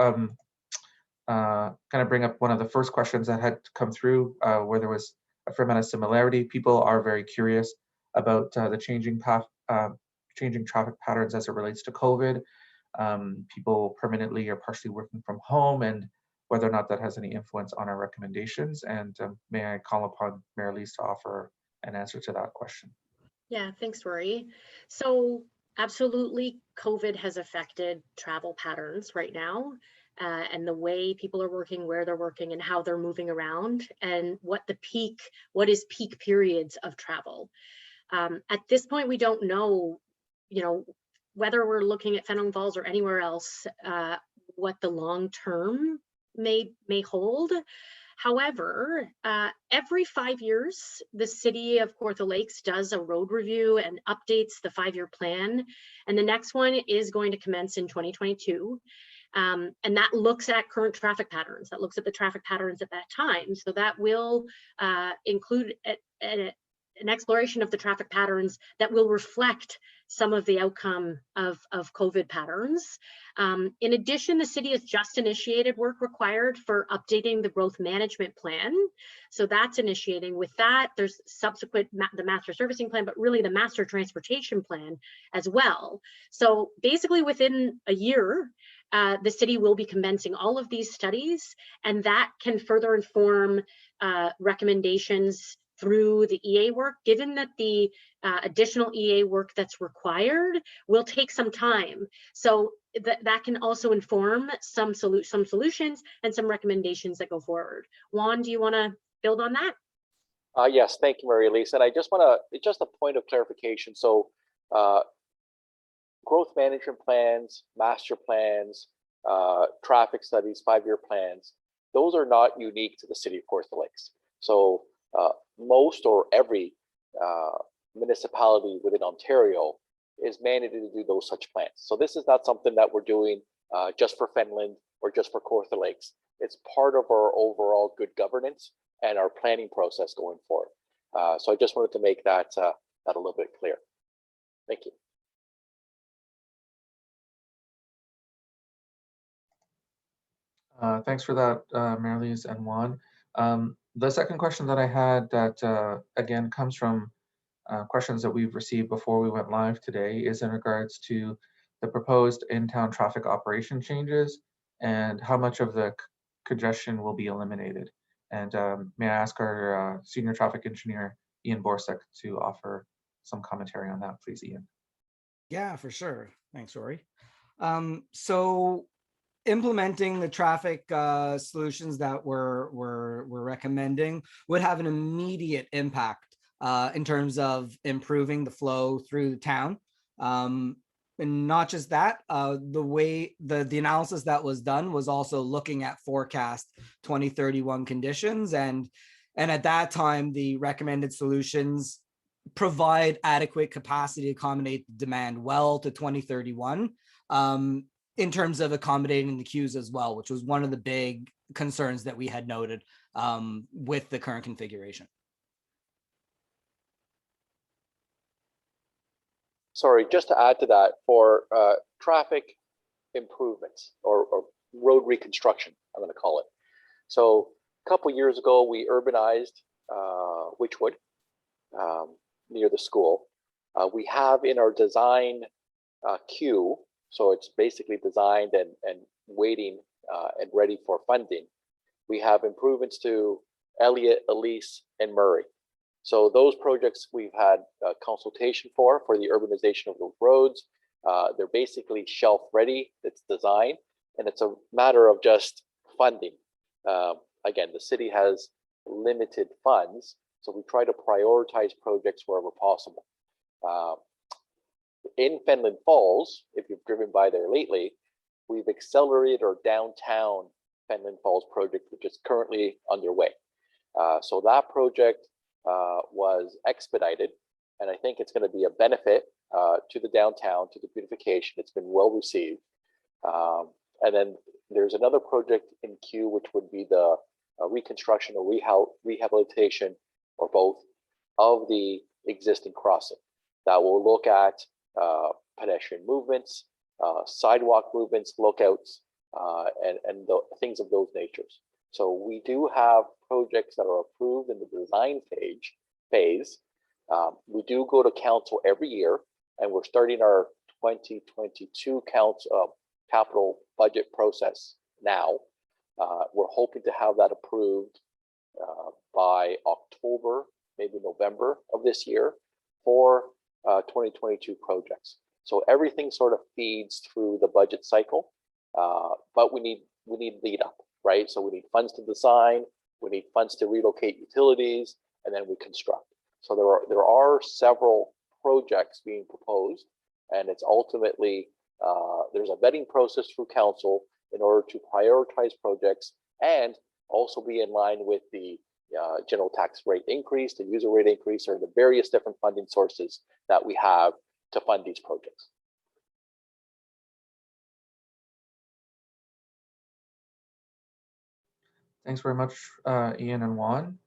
[SPEAKER 2] kind of bring up one of the first questions that had come through where there was a fair amount of similarity. People are very curious about the changing traffic patterns as it relates to COVID. People permanently or partially working from home, and whether or not that has any influence on our recommendations. And may I call upon Mayor Lise to offer an answer to that question?
[SPEAKER 3] Yeah, thanks, Rory. So absolutely, COVID has affected travel patterns right now, and the way people are working, where they're working, and how they're moving around, and what is peak periods of travel. At this point, we don't know, whether we're looking at Fenelon Falls or anywhere else, what the long term may hold. However, every 5 years, the city of Kawartha Lakes does a road review and updates the 5-year plan. And the next one is going to commence in 2022. And that looks at current traffic patterns, that looks at the traffic patterns at that time. So that will include an exploration of the traffic patterns that will reflect some of the outcome of COVID patterns. In addition, the city has just initiated work required for updating the growth management plan. So that's initiating. With that, there's subsequent the master servicing plan, but really the master transportation plan as well. So basically within a year, the city will be commencing all of these studies, and that can further inform recommendations through the EA work, given that the additional EA work that's required will take some time. So that can also inform some solutions and some recommendations that go forward. Juan, do you want to build on that?
[SPEAKER 1] Yes, thank you, Mary Elise. And I just want to, just a point of clarification. So growth management plans, master plans, traffic studies, 5-year plans, those are not unique to the city of Kawartha Lakes. So most or every municipality within Ontario is mandated to do those such plans. So this is not something that we're doing just for Fenelon or just for Kawartha Lakes. It's part of our overall good governance and our planning process going forward. So I just wanted to make that a little bit clear. Thank you.
[SPEAKER 2] Thanks for that, Mayor Lise and Juan. The second question that I had that, again, comes from questions that we've received before we went live today is in regards to the proposed in-town traffic operation changes and how much of the congestion will be eliminated. And may I ask our senior traffic engineer, Ian Borsek, to offer some commentary on that, please, Ian?
[SPEAKER 4] Yeah, for sure. Thanks, Rory. So implementing the traffic solutions that we're recommending would have an immediate impact in terms of improving the flow through the town. And not just that, the way the analysis that was done was also looking at forecast 2031 conditions, and at that time the recommended solutions provide adequate capacity to accommodate demand well to 2031. In terms of accommodating the queues as well, which was one of the big concerns that we had noted with the current configuration.
[SPEAKER 1] Sorry, just to add to that, for traffic improvements or road reconstruction, I'm going to call it. So a couple of years ago, we urbanized Witchwood near the school. We have in our design queue, so it's basically designed and waiting and ready for funding. We have improvements to Elliott, Elise, and Murray. So those projects we've had consultation for the urbanization of those roads. They're basically shelf ready, it's designed, and it's a matter of just funding. Again, the city has limited funds, so we try to prioritize projects wherever possible. In Fenelon Falls, if you've driven by there lately, we've accelerated our downtown Fenelon Falls project, which is currently underway. So that project was expedited, and I think it's going to be a benefit to the downtown, to the beautification. It's been well received. And then there's another project in queue, which would be the reconstruction or rehabilitation, or both, of the existing crossing. That will look at pedestrian movements, sidewalk movements, lookouts, and the things of those natures. So we do have projects that are approved in the design phase. We do go to council every year, and we're starting our 2022 capital budget process now. We're hoping to have that approved by October, maybe November of this year for 2022 projects. So everything sort of feeds through the budget cycle, but we need lead up, right? So we need funds to design, we need funds to relocate utilities, and then we construct. So there are several projects being proposed, and it's ultimately there's a vetting process through council in order to prioritize projects and also be in line with the general tax rate increase, the user rate increase, or the various different funding sources that we have to fund these projects.
[SPEAKER 2] Thanks very much, Ian and Juan.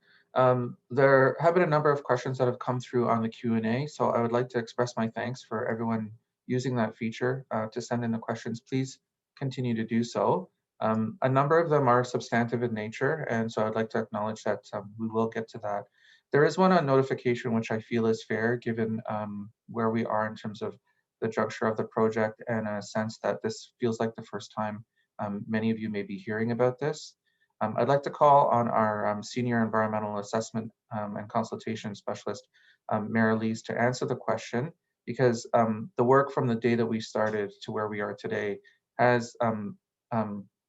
[SPEAKER 2] There have been a number of questions that have come through on the Q&A, so I would like to express my thanks for everyone using that feature to send in the questions. Please continue to do so. A number of them are substantive in nature, and so I'd like to acknowledge that we will get to that. There is one on notification, which I feel is fair, given where we are in terms of the juncture of the project, and a sense that this feels like the first time many of you may be hearing about this. I'd like to call on our Senior Environmental Assessment and Consultation Specialist, Mary-Lise, to answer the question, because the work from the day that we started to where we are today has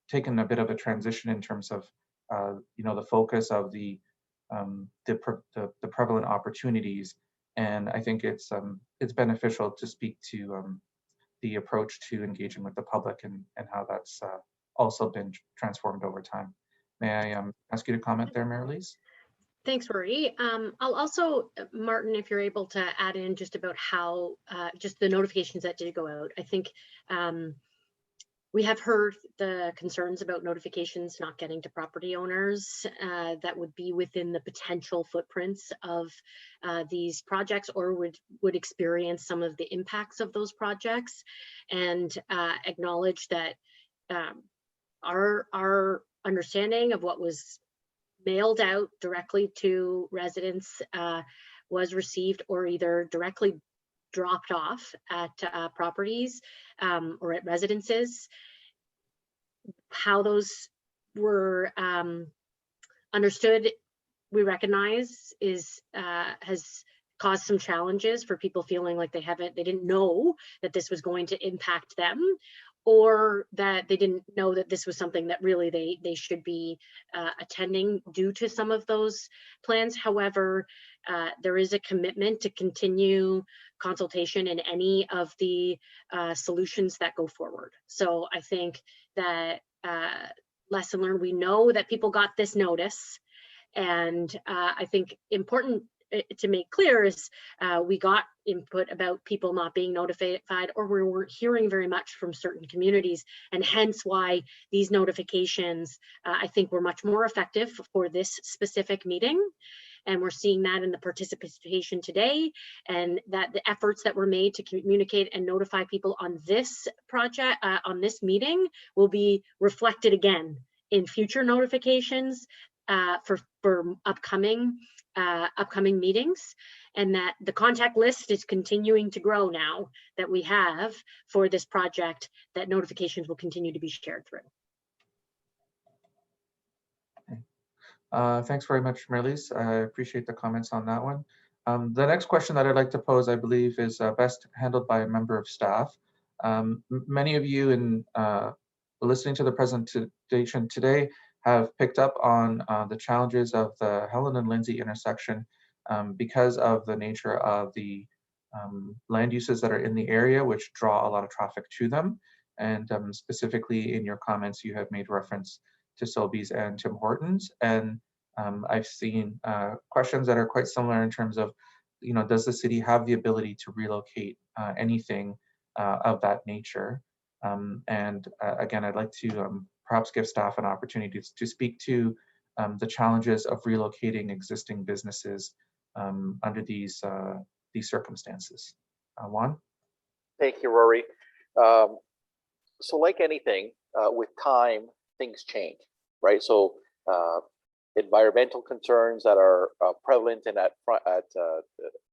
[SPEAKER 2] taken a bit of a transition in terms of the focus of the prevalent opportunities, and I think it's beneficial to speak to the approach to engaging with the public and how that's also been transformed over time. May I ask you to comment there, Mary-Lise?
[SPEAKER 3] Thanks, Rory. I'll also, Martin, if you're able to add in just about how, just the notifications that did go out. I think we have heard the concerns about notifications not getting to property owners that would be within the potential footprints of these projects, or would experience some of the impacts of those projects, and acknowledge that our understanding of what was mailed out directly to residents was received or either directly dropped off at properties or at residences. How those were understood, we recognize, has caused some challenges for people feeling like they didn't know that this was going to impact them, or that they didn't know that this was something that really they should be attending due to some of those plans. However, there is a commitment to continue consultation in any of the solutions that go forward. So I think that lesson learned, we know that people got this notice, and I think important to make clear is we got input about people not being notified, or we weren't hearing very much from certain communities, and hence why these notifications I think were much more effective for this specific meeting. And we're seeing that in the participation today, and that the efforts that were made to communicate and notify people on this project, on this meeting, will be reflected again in future notifications for upcoming meetings, and that the contact list is continuing to grow now that we have for this project, that notifications will continue to be shared through.
[SPEAKER 2] Thanks very much, Mary-Lise. I appreciate the comments on that one. The next question that I'd like to pose, I believe, is best handled by a member of staff. Many of you in listening to the presentation today have picked up on the challenges of the Helen and Lindsay intersection because of the nature of the land uses that are in the area, which draw a lot of traffic to them. And specifically in your comments, you have made reference to Sobeys and Tim Hortons. And I've seen questions that are quite similar in terms of, does the city have the ability to relocate anything of that nature? And again, I'd like to perhaps give staff an opportunity to speak to the challenges of relocating existing businesses under these circumstances. Juan?
[SPEAKER 1] Thank you, Rory. So like anything, with time, things change, right? So environmental concerns that are prevalent and at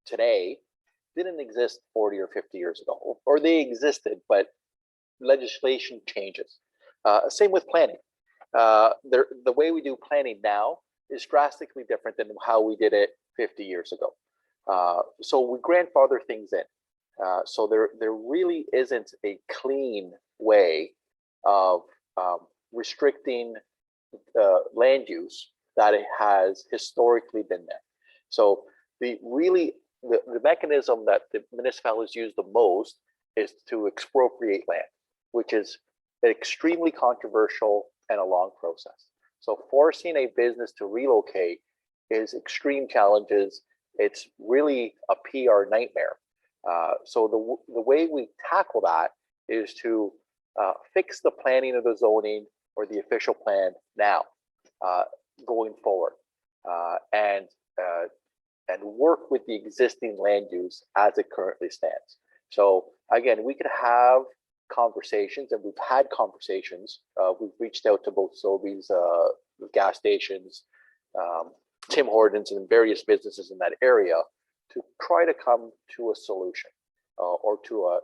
[SPEAKER 1] today didn't exist 40 or 50 years ago, or they existed, but legislation changes. Same with planning. the way we do planning now is drastically different than how we did it 50 years ago. So we grandfather things in. So there really isn't a clean way of restricting land use that it has historically been there. So the mechanism that the municipalities use the most is to expropriate land, which is extremely controversial and a long process. So forcing a business to relocate is extreme challenges. It's really a PR nightmare. So the way we tackle that is to fix the planning of the zoning or the official plan now, going forward, and work with the existing land use as it currently stands. So again, we could have conversations, and we've had conversations. We've reached out to both Sobeys, gas stations, Tim Hortons, and various businesses in that area to try to come to a solution, or to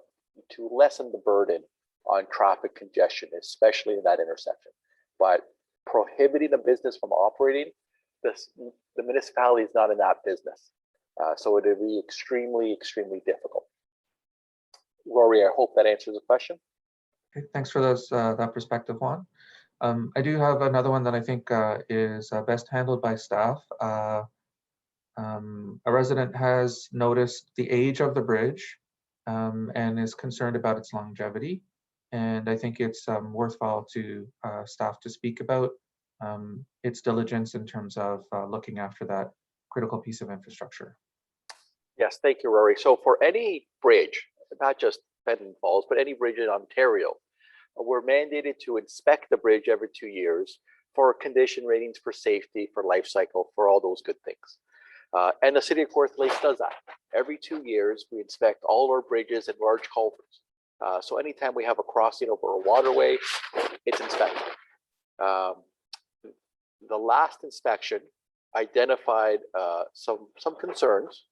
[SPEAKER 1] lessen the burden on traffic congestion, especially in that intersection. But prohibiting a business from operating, the municipality is not in that business. So it would be extremely, extremely difficult. Rory, I hope that answers the question.
[SPEAKER 2] Okay, thanks for that perspective, Juan. I do have another one that I think is best handled by staff. A resident has noticed the age of the bridge and is concerned about its longevity. And I think it's worthwhile to staff to speak about its diligence in terms of looking after that critical piece of infrastructure.
[SPEAKER 1] Yes, thank you, Rory. So for any bridge, not just Fenelon Falls, but any bridge in Ontario, we're mandated to inspect the bridge every 2 years for condition ratings, for safety, for life cycle, for all those good things. And the city of Kawartha Lakes does that. Every 2 years, we inspect all our bridges and large culverts. So anytime we have a crossing over a waterway, it's inspected. The last inspection identified some concerns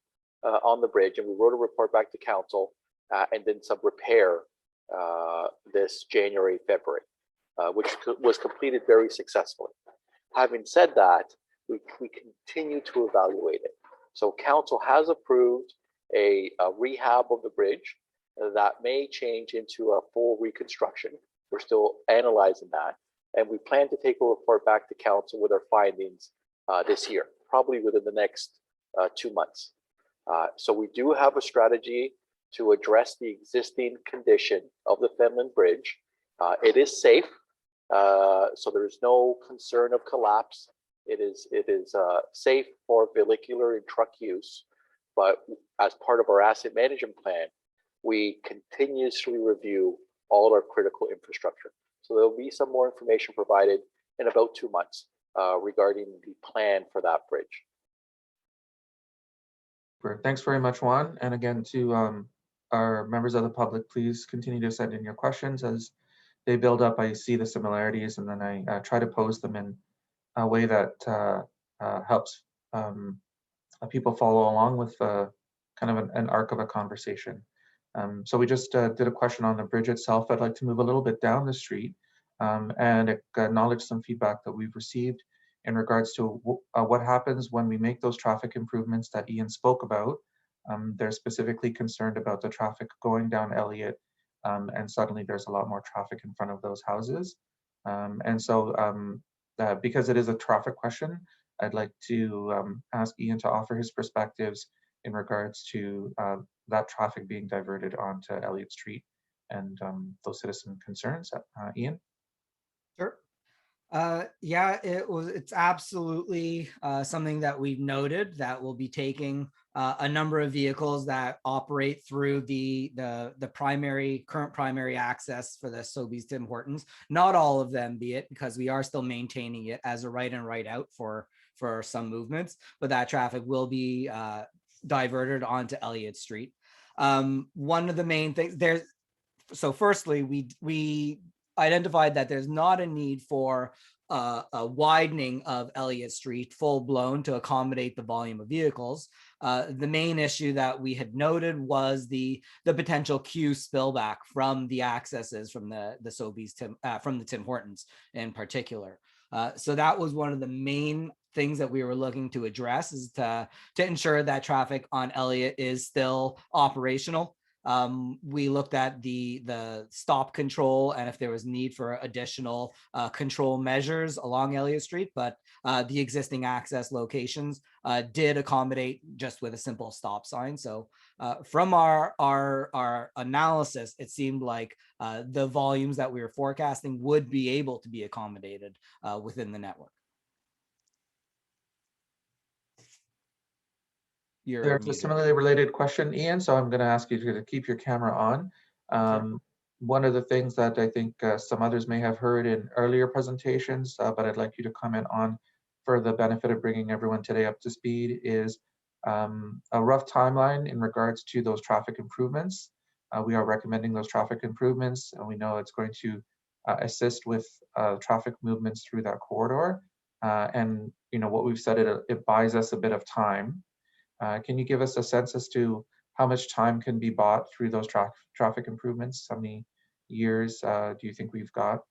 [SPEAKER 1] on the bridge, and we wrote a report back to council, and then some repair this January, February, which was completed very successfully. Having said that, we continue to evaluate it. So council has approved a rehab of the bridge that may change into a full reconstruction. We're still analyzing that, and we plan to take a report back to council with our findings this year, probably within the next 2 months. So we do have a strategy to address the existing condition of the Fenelon Bridge. It is safe, so there's no concern of collapse. It is safe for vehicular and truck use, but as part of our asset management plan, we continuously review all our critical infrastructure. So there'll be some more information provided in about 2 months regarding the plan for that bridge.
[SPEAKER 2] Thanks very much, Juan. And again, to our members of the public, please continue to send in your questions as they build up. I see the similarities, and then I try to pose them in a way that helps people follow along with kind of an arc of a conversation. So we just did a question on the bridge itself. I'd like to move a little bit down the street and acknowledge some feedback that we've received in regards to what happens when we make those traffic improvements that Ian spoke about. They're specifically concerned about the traffic going down Elliott, and suddenly there's a lot more traffic in front of those houses. And so because it is a traffic question, I'd like to ask Ian to offer his perspectives in regards to that traffic being diverted onto Elliott Street and those citizen concerns. Ian?
[SPEAKER 4] Sure. Yeah, it's absolutely something that we've noted, that we'll be taking a number of vehicles that operate through the current primary access for the Sobeys Tim Hortons. Not all of them, be it, because we are still maintaining it as a right and right out for some movements, but that traffic will be diverted onto Elliott Street. One of the main things so firstly, we identified that there's not a need for a widening of Elliott Street full blown to accommodate the volume of vehicles. The main issue that we had noted was the potential queue spillback from the accesses from the Sobeys, from the Tim Hortons in particular. So that was one of the main things that we were looking to address, is to ensure that traffic on Elliott is still operational. We looked at the stop control and if there was need for additional control measures along Elliott Street, but the existing access locations did accommodate just with a simple stop sign. So from our analysis, it seemed like the volumes that we were forecasting would be able to be accommodated within the network.
[SPEAKER 2] There's a similarly related question, Ian, so I'm going to ask you to keep your camera on.
[SPEAKER 4] Sure.
[SPEAKER 2] One of the things that I think some others may have heard in earlier presentations, but I'd like you to comment on for the benefit of bringing everyone today up to speed, is a rough timeline in regards to those traffic improvements. We are recommending those traffic improvements, and we know it's going to assist with traffic movements through that corridor. And what we've said, it buys us a bit of time. Can you give us a sense as to how much time can be bought through those traffic improvements? How many years do you think we've got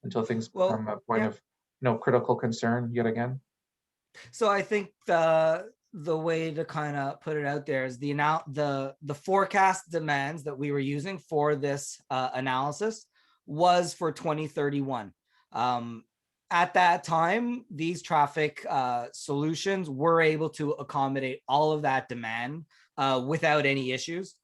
[SPEAKER 2] until things become a point of critical concern yet again?
[SPEAKER 4] So I think the way to kind of put it out there is the forecast demands that we were using for this analysis was for 2031. At that time, these traffic solutions were able to accommodate all of that demand without any issues.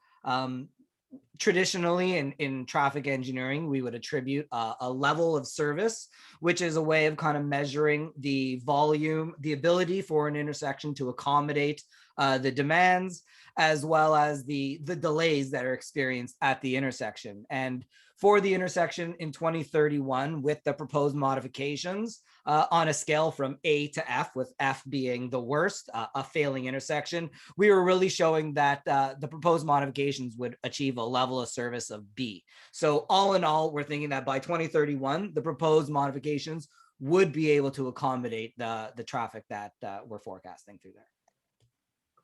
[SPEAKER 4] Traditionally, in traffic engineering, we would attribute a level of service, which is a way of kind of measuring the volume, the ability for an intersection to accommodate the demands, as well as the delays that are experienced at the intersection. And for the intersection in 2031, with the proposed modifications on a scale from A to F, with F being the worst, a failing intersection, we were really showing that the proposed modifications would achieve a level of service of B. So all in all, we're thinking that by 2031, the proposed modifications would be able to accommodate the traffic that we're forecasting through there.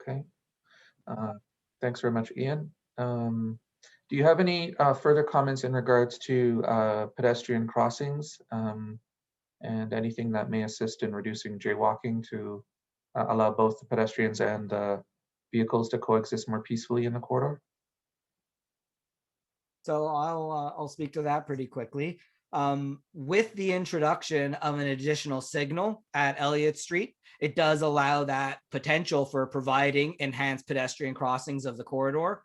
[SPEAKER 2] Okay. Thanks very much, Ian. Do you have any further comments in regards to pedestrian crossings and anything that may assist in reducing jaywalking to allow both the pedestrians and vehicles to coexist more peacefully in the corridor?
[SPEAKER 4] So I'll speak to that pretty quickly. With the introduction of an additional signal at Elliott Street, it does allow that potential for providing enhanced pedestrian crossings of the corridor.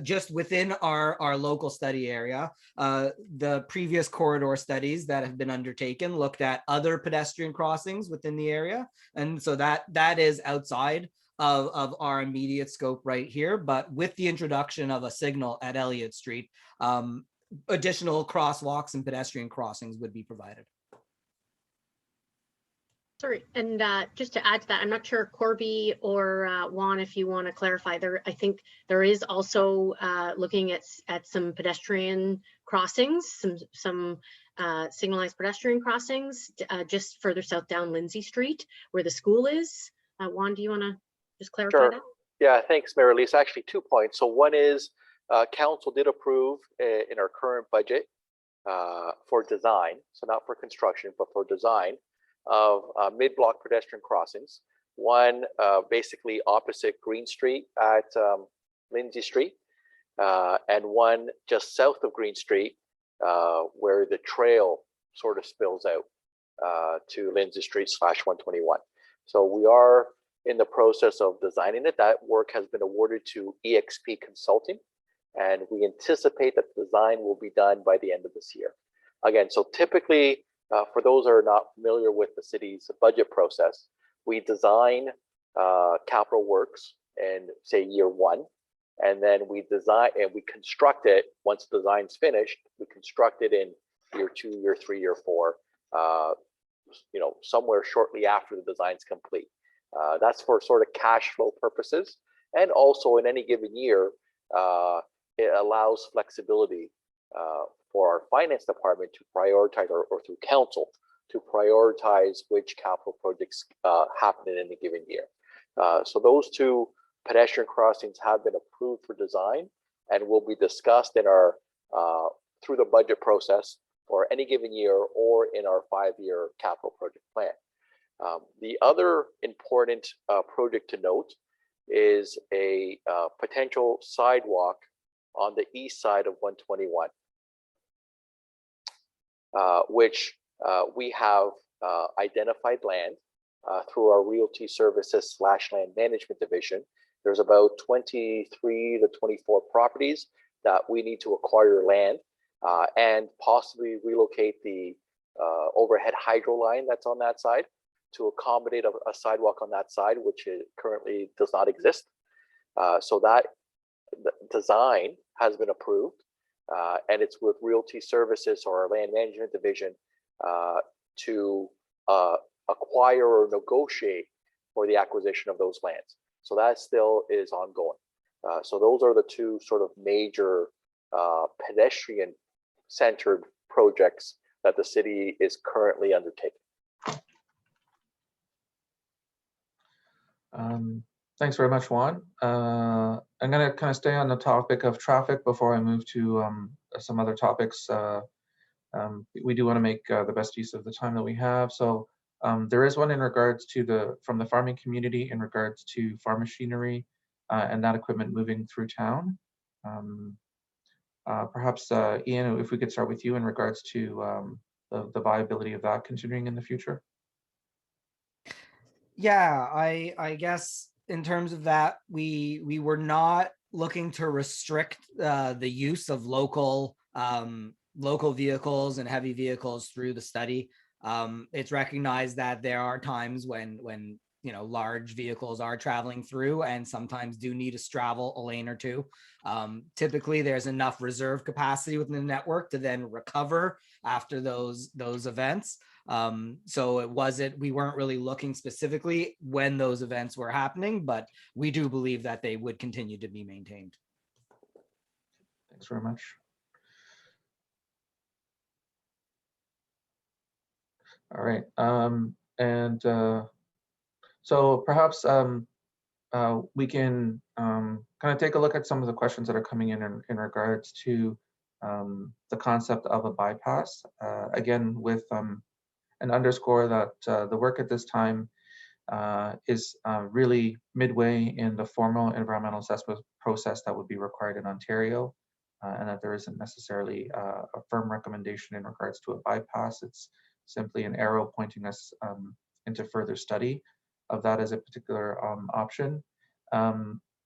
[SPEAKER 4] Just within our local study area, the previous corridor studies that have been undertaken looked at other pedestrian crossings within the area. And so that is outside of our immediate scope right here. But with the introduction of a signal at Elliott Street, additional crosswalks and pedestrian crossings would be provided.
[SPEAKER 3] Sorry, and just to add to that, I'm not sure, Corby or Juan, if you want to clarify there. I think there is also looking at some pedestrian crossings, some signalized pedestrian crossings just further south down Lindsay Street, where the school is. Juan, do you want to just clarify that?
[SPEAKER 1] Yeah, thanks, Mary Lisa. Actually, 2 points. So one is council did approve in our current budget for design, so not for construction, but for design, of mid-block pedestrian crossings. One basically opposite Green Street at Lindsay Street, and one just south of Green Street where the trail sort of spills out to Lindsay Street /121. So we are in the process of designing it. That work has been awarded to EXP Consulting, and we anticipate that the design will be done by the end of this year. Again, so typically, for those who are not familiar with the city's budget process, we design capital works in, say, year one, and then we design and we construct it. Once the design's finished, we construct it in year 2, year 3, year 4, somewhere shortly after the design's complete. That's for sort of cash flow purposes, and also in any given year, it allows flexibility for our finance department to prioritize, or through council to prioritize which capital projects happen in any given year. So those two pedestrian crossings have been approved for design and will be discussed in our through the budget process for any given year or in our 5-year capital project plan. The other important project to note is a potential sidewalk on the east side of 121, which we have identified land through our realty services / land management division. There's about 23 to 24 properties that we need to acquire land and possibly relocate the overhead hydro line that's on that side to accommodate a sidewalk on that side, which currently does not exist. So that design has been approved, and it's with Realty Services or our Land Management Division to acquire or negotiate for the acquisition of those lands. So that still is ongoing. So those are the two sort of major pedestrian-centered projects that the city is currently undertaking.
[SPEAKER 2] Thanks very much, Juan. I'm going to kind of stay on the topic of traffic before I move to some other topics. We do want to make the best use of the time that we have. So there is one in regards to from the farming community in regards to farm machinery and that equipment moving through town. Perhaps, Ian, if we could start with you in regards to the viability of that continuing in the future.
[SPEAKER 4] Yeah, I guess in terms of that, we were not looking to restrict the use of local vehicles and heavy vehicles through the study. It's recognized that there are times when large vehicles are traveling through and sometimes do need to straddle a lane or two. Typically, there's enough reserve capacity within the network to then recover after those events. So we weren't really looking specifically when those events were happening, but we do believe that they would continue to be maintained.
[SPEAKER 2] Thanks very much. All right. So perhaps we can kind of take a look at some of the questions that are coming in regards to the concept of a bypass. Again, with an underscore that the work at this time is really midway in the formal environmental assessment process that would be required in Ontario, and that there isn't necessarily a firm recommendation in regards to a bypass. It's simply an arrow pointing us into further study of that as a particular option.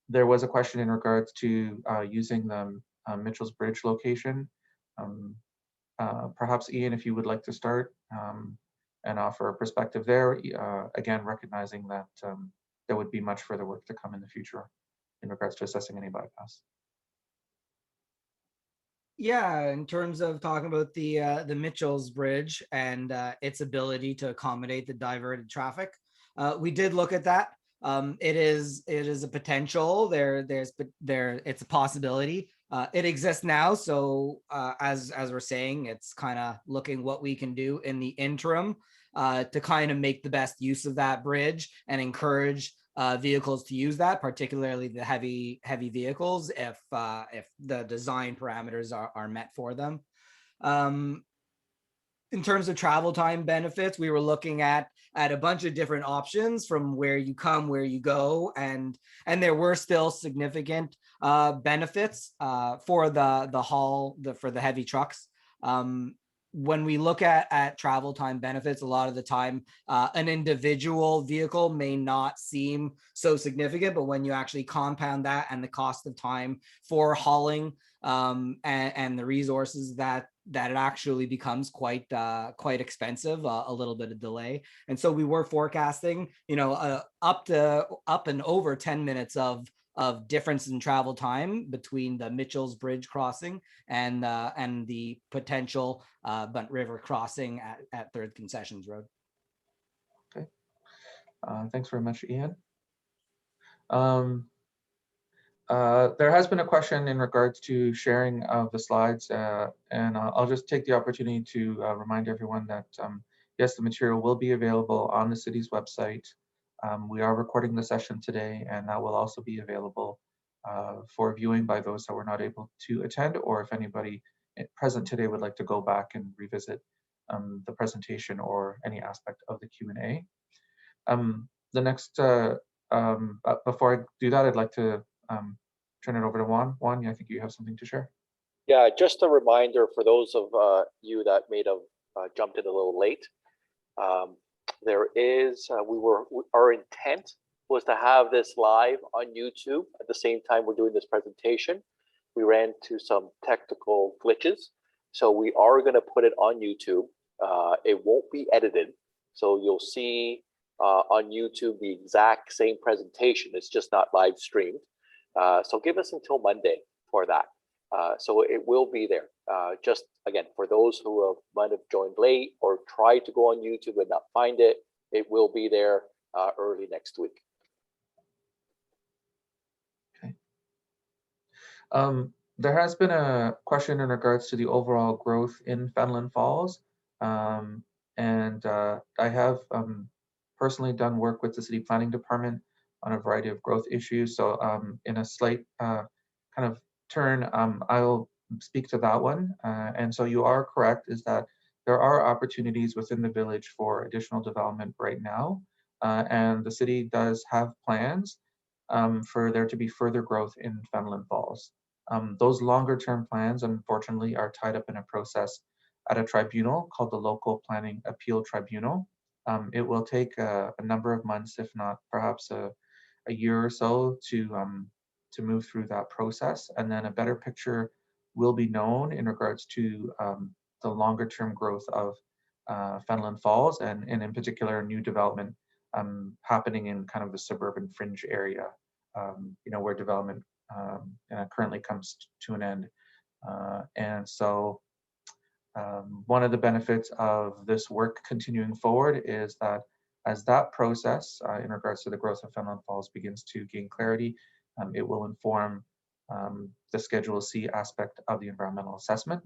[SPEAKER 2] There was a question in regards to using the Mitchell's Bridge location. Perhaps Ian, if you would like to start and offer a perspective there, again, recognizing that there would be much further work to come in the future in regards to assessing any bypass.
[SPEAKER 4] Yeah, in terms of talking about the Mitchell's Bridge and its ability to accommodate the diverted traffic, we did look at that. It is a potential. It's a possibility. It exists now, so as we're saying, it's kind of looking what we can do in the interim to kind of make the best use of that bridge and encourage vehicles to use that, particularly the heavy vehicles, if the design parameters are met for them. In terms of travel time benefits, we were looking at a bunch of different options from where you come, where you go, and there were still significant benefits for the haul for the heavy trucks. When we look at travel time benefits, a lot of the time, an individual vehicle may not seem so significant, but when you actually compound that and the cost of time for hauling and the resources that it actually becomes quite expensive, a little bit of delay. And so we were forecasting, up and over 10 minutes of difference in travel time between the Mitchell's Bridge crossing and the potential Bunt River crossing at 3rd Concessions Road.
[SPEAKER 2] Okay, thanks very much, Ian. There has been a question in regards to sharing of the slides, and I'll just take the opportunity to remind everyone that yes, the material will be available on the city's website. We are recording the session today, and that will also be available for viewing by those that were not able to attend, or if anybody present today would like to go back and revisit the presentation or any aspect of the Q&A. The next, before I do that, I'd like to turn it over to Juan. Juan, I think you have something to share.
[SPEAKER 1] Yeah, just a reminder for those of you that may have jumped in a little late. There is, our intent was to have this live on YouTube at the same time we're doing this presentation. We ran into some technical glitches, so we are going to put it on YouTube. It won't be edited, so you'll see on YouTube the exact same presentation. It's just not live streamed. So give us until Monday for that. So it will be there. Just again, for those who might have joined late or tried to go on YouTube and not find it, it will be there early next week.
[SPEAKER 2] Okay. There has been a question in regards to the overall growth in Fenelon Falls. And I have personally done work with the city planning department on a variety of growth issues. So in a slight kind of turn, I'll speak to that one. And so you are correct, is that there are opportunities within the village for additional development right now. And the city does have plans for there to be further growth in Fenelon Falls. Those longer term plans, unfortunately, are tied up in a process at a tribunal called the Local Planning Appeal Tribunal. It will take a number of months, if not perhaps a year or so, to move through that process, and then a better picture will be known in regards to the longer term growth of Fenelon Falls, and in particular new development happening in kind of the suburban fringe area, where development currently comes to an end. And so one of the benefits of this work continuing forward is that as that process in regards to the growth of Fenelon Falls begins to gain clarity, it will inform the Schedule C aspect of the environmental assessment.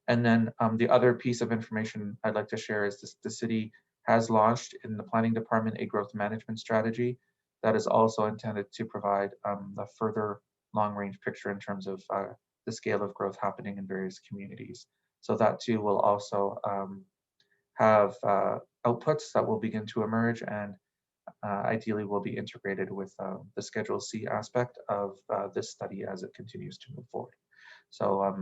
[SPEAKER 2] And then the other piece of information I'd like to share is this: the city has launched in the planning department a growth management strategy that is also intended to provide a further long-range picture in terms of the scale of growth happening in various communities. So that too will also have outputs that will begin to emerge, and ideally will be integrated with the Schedule C aspect of this study as it continues to move forward. So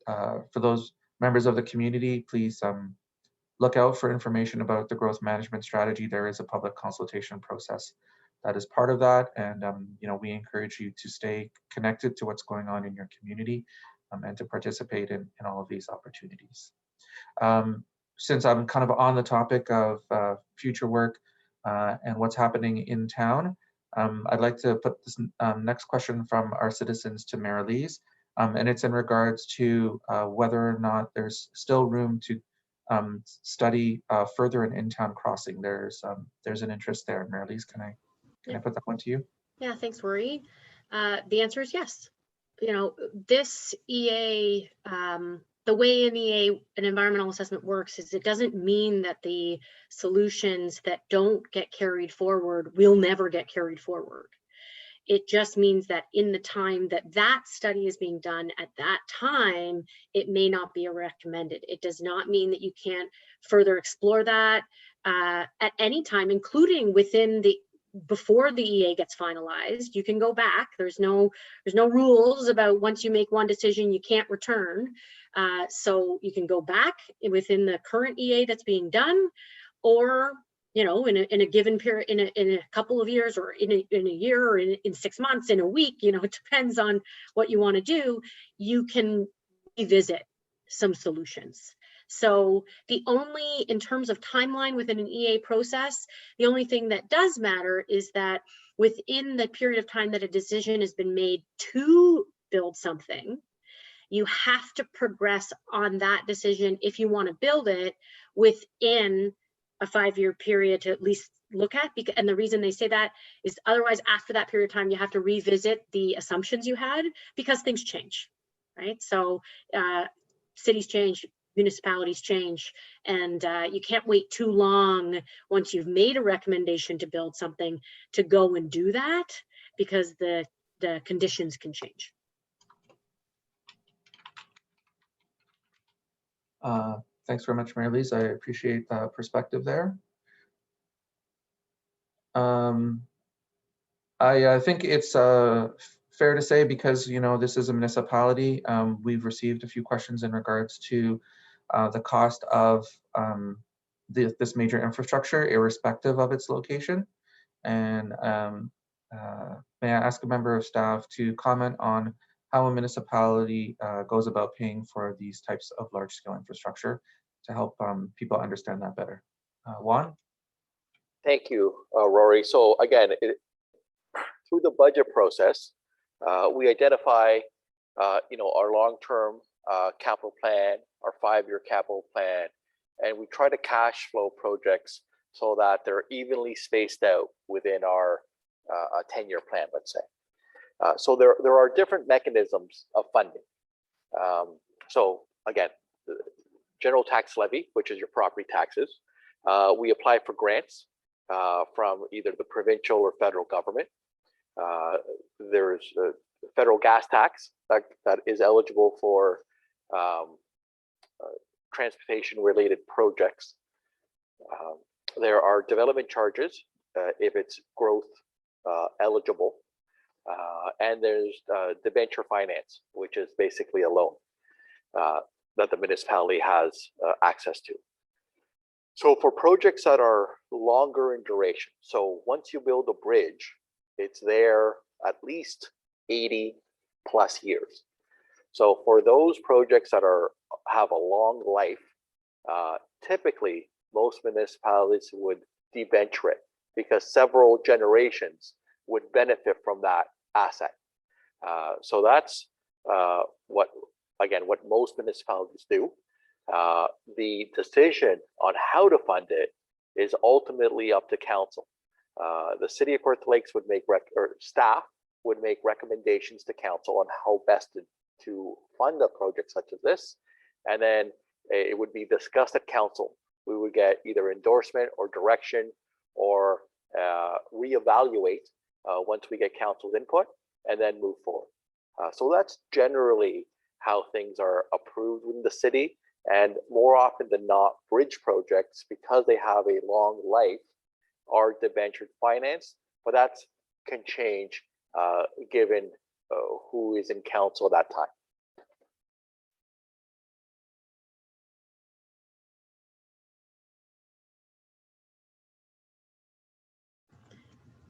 [SPEAKER 2] for those members of the community, please look out for information about the growth management strategy. There is a public consultation process that is part of that, and we encourage you to stay connected to what's going on in your community and to participate in all of these opportunities. Since I'm kind of on the topic of future work and what's happening in town, I'd like to put this next question from our citizens to Mayor Lees, and it's in regards to whether or not there's still room to study further an in-town crossing. There's an interest there. Mayor Lees, can I put that one to you?
[SPEAKER 3] Yeah, thanks, Rory. The answer is yes. This EA, the way an environmental assessment works is it doesn't mean that the solutions that don't get carried forward will never get carried forward. It just means that in the time that study is being done at that time, it may not be recommended. It does not mean that you can't further explore that at any time, including before the EA gets finalized. You can go back. There's no rules about once you make one decision, you can't return. So you can go back within the current EA that's being done, or in a given period, in a couple of years, or in a year, or in 6 months, in a week, it depends on what you want to do. You can revisit some solutions. So in terms of timeline within an EA process, the only thing that does matter is that within the period of time that a decision has been made to build something, you have to progress on that decision if you want to build it within a 5-year period to at least look at, and the reason they say that is otherwise after that period of time, you have to revisit the assumptions you had because things change, right? So cities change, municipalities change, and you can't wait too long once you've made a recommendation to build something to go and do that because the conditions can change.
[SPEAKER 2] Thanks very much, Mary-Lise. I appreciate that perspective there. I think it's fair to say, because this is a municipality, we've received a few questions in regards to the cost of this major infrastructure, irrespective of its location. And may I ask a member of staff to comment on how a municipality goes about paying for these types of large-scale infrastructure to help people understand that better? Juan?
[SPEAKER 1] Thank you, Rory. So again, through the budget process, we identify, our long-term capital plan, our 5-year capital plan, and we try to cash flow projects so that they're evenly spaced out within our 10-year plan, let's say. So there are different mechanisms of funding. So again, the general tax levy, which is your property taxes, we apply for grants from either the provincial or federal government. There's a federal gas tax that is eligible for transportation-related projects. There are development charges if it's growth eligible. And there's debenture finance, which is basically a loan that the municipality has access to. So for projects that are longer in duration, so once you build a bridge, it's there at least 80 plus years. So for those projects that have a long life, typically most municipalities would debenture it because several generations would benefit from that asset. So that's what most municipalities do. The decision on how to fund it is ultimately up to council. The City of North Lakes would make staff would make recommendations to council on how best to fund a project such as this, and then it would be discussed at council. We would get either endorsement or direction or reevaluate once we get council's input, and then move forward. So that's generally how things are approved in the city, and more often than not, bridge projects, because they have a long life, are debentured finance, but that can change given who is in council at that time.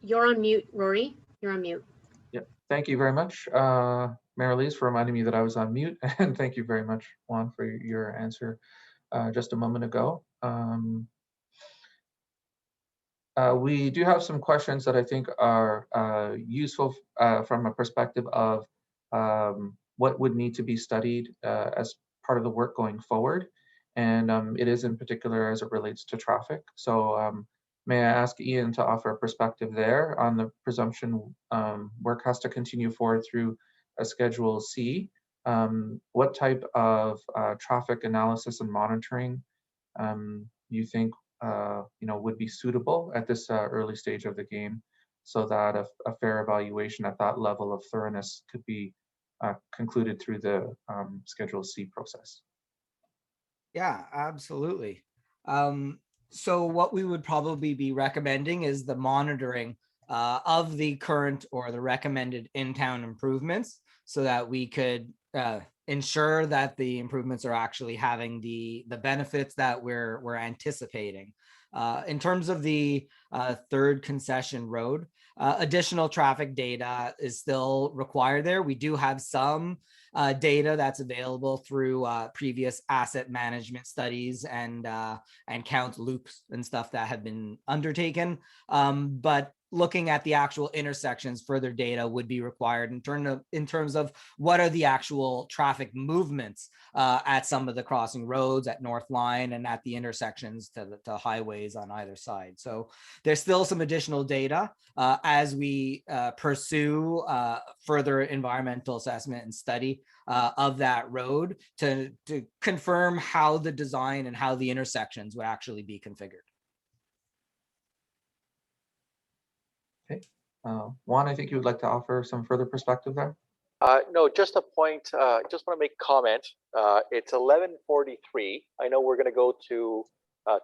[SPEAKER 3] You're on mute, Rory. You're on mute.
[SPEAKER 2] Yep. Thank you very much, Mary-Lise, for reminding me that I was on mute. And thank you very much, Juan, for your answer just a moment ago. We do have some questions that I think are useful from a perspective of what would need to be studied as part of the work going forward. And it is in particular as it relates to traffic. So may I ask Ian to offer a perspective there on the presumption work has to continue forward through a Schedule C. What type of traffic analysis and monitoring you think would be suitable at this early stage of the game, so that a fair evaluation at that level of thoroughness could be concluded through the Schedule C process?
[SPEAKER 4] Yeah, absolutely. So what we would probably be recommending is the monitoring of the current or the recommended in-town improvements, so that we could ensure that the improvements are actually having the benefits that we're anticipating. In terms of the third concession road, additional traffic data is still required there. We do have some data that's available through previous asset management studies and count loops and stuff that have been undertaken. But looking at the actual intersections, further data would be required in terms of what are the actual traffic movements at some of the crossing roads, at North Line, and at the intersections to highways on either side. So there's still some additional data as we pursue further environmental assessment and study of that road to confirm how the design and how the intersections would actually be configured.
[SPEAKER 2] Okay. Juan, I think you would like to offer some further perspective there.
[SPEAKER 1] No, just a point. Just want to make a comment. It's 11:43. I know we're going to go to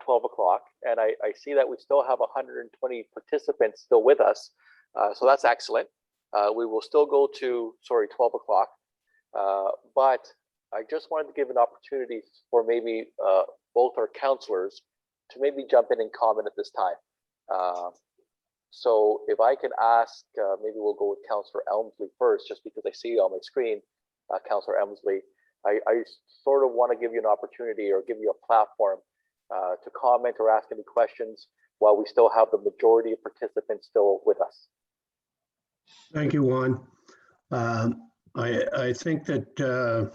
[SPEAKER 1] 12 o'clock, and I see that we still have 120 participants still with us. So that's excellent. We will still go to, 12 o'clock. But I just wanted to give an opportunity for maybe both our counselors to maybe jump in and comment at this time. So if I can ask, maybe we'll go with Councillor Elmsley first, just because I see you on my screen, Councillor Elmsley. I sort of want to give you an opportunity or give you a platform to comment or ask any questions while we still have the majority of participants still with us.
[SPEAKER 5] Thank you, Juan. I think that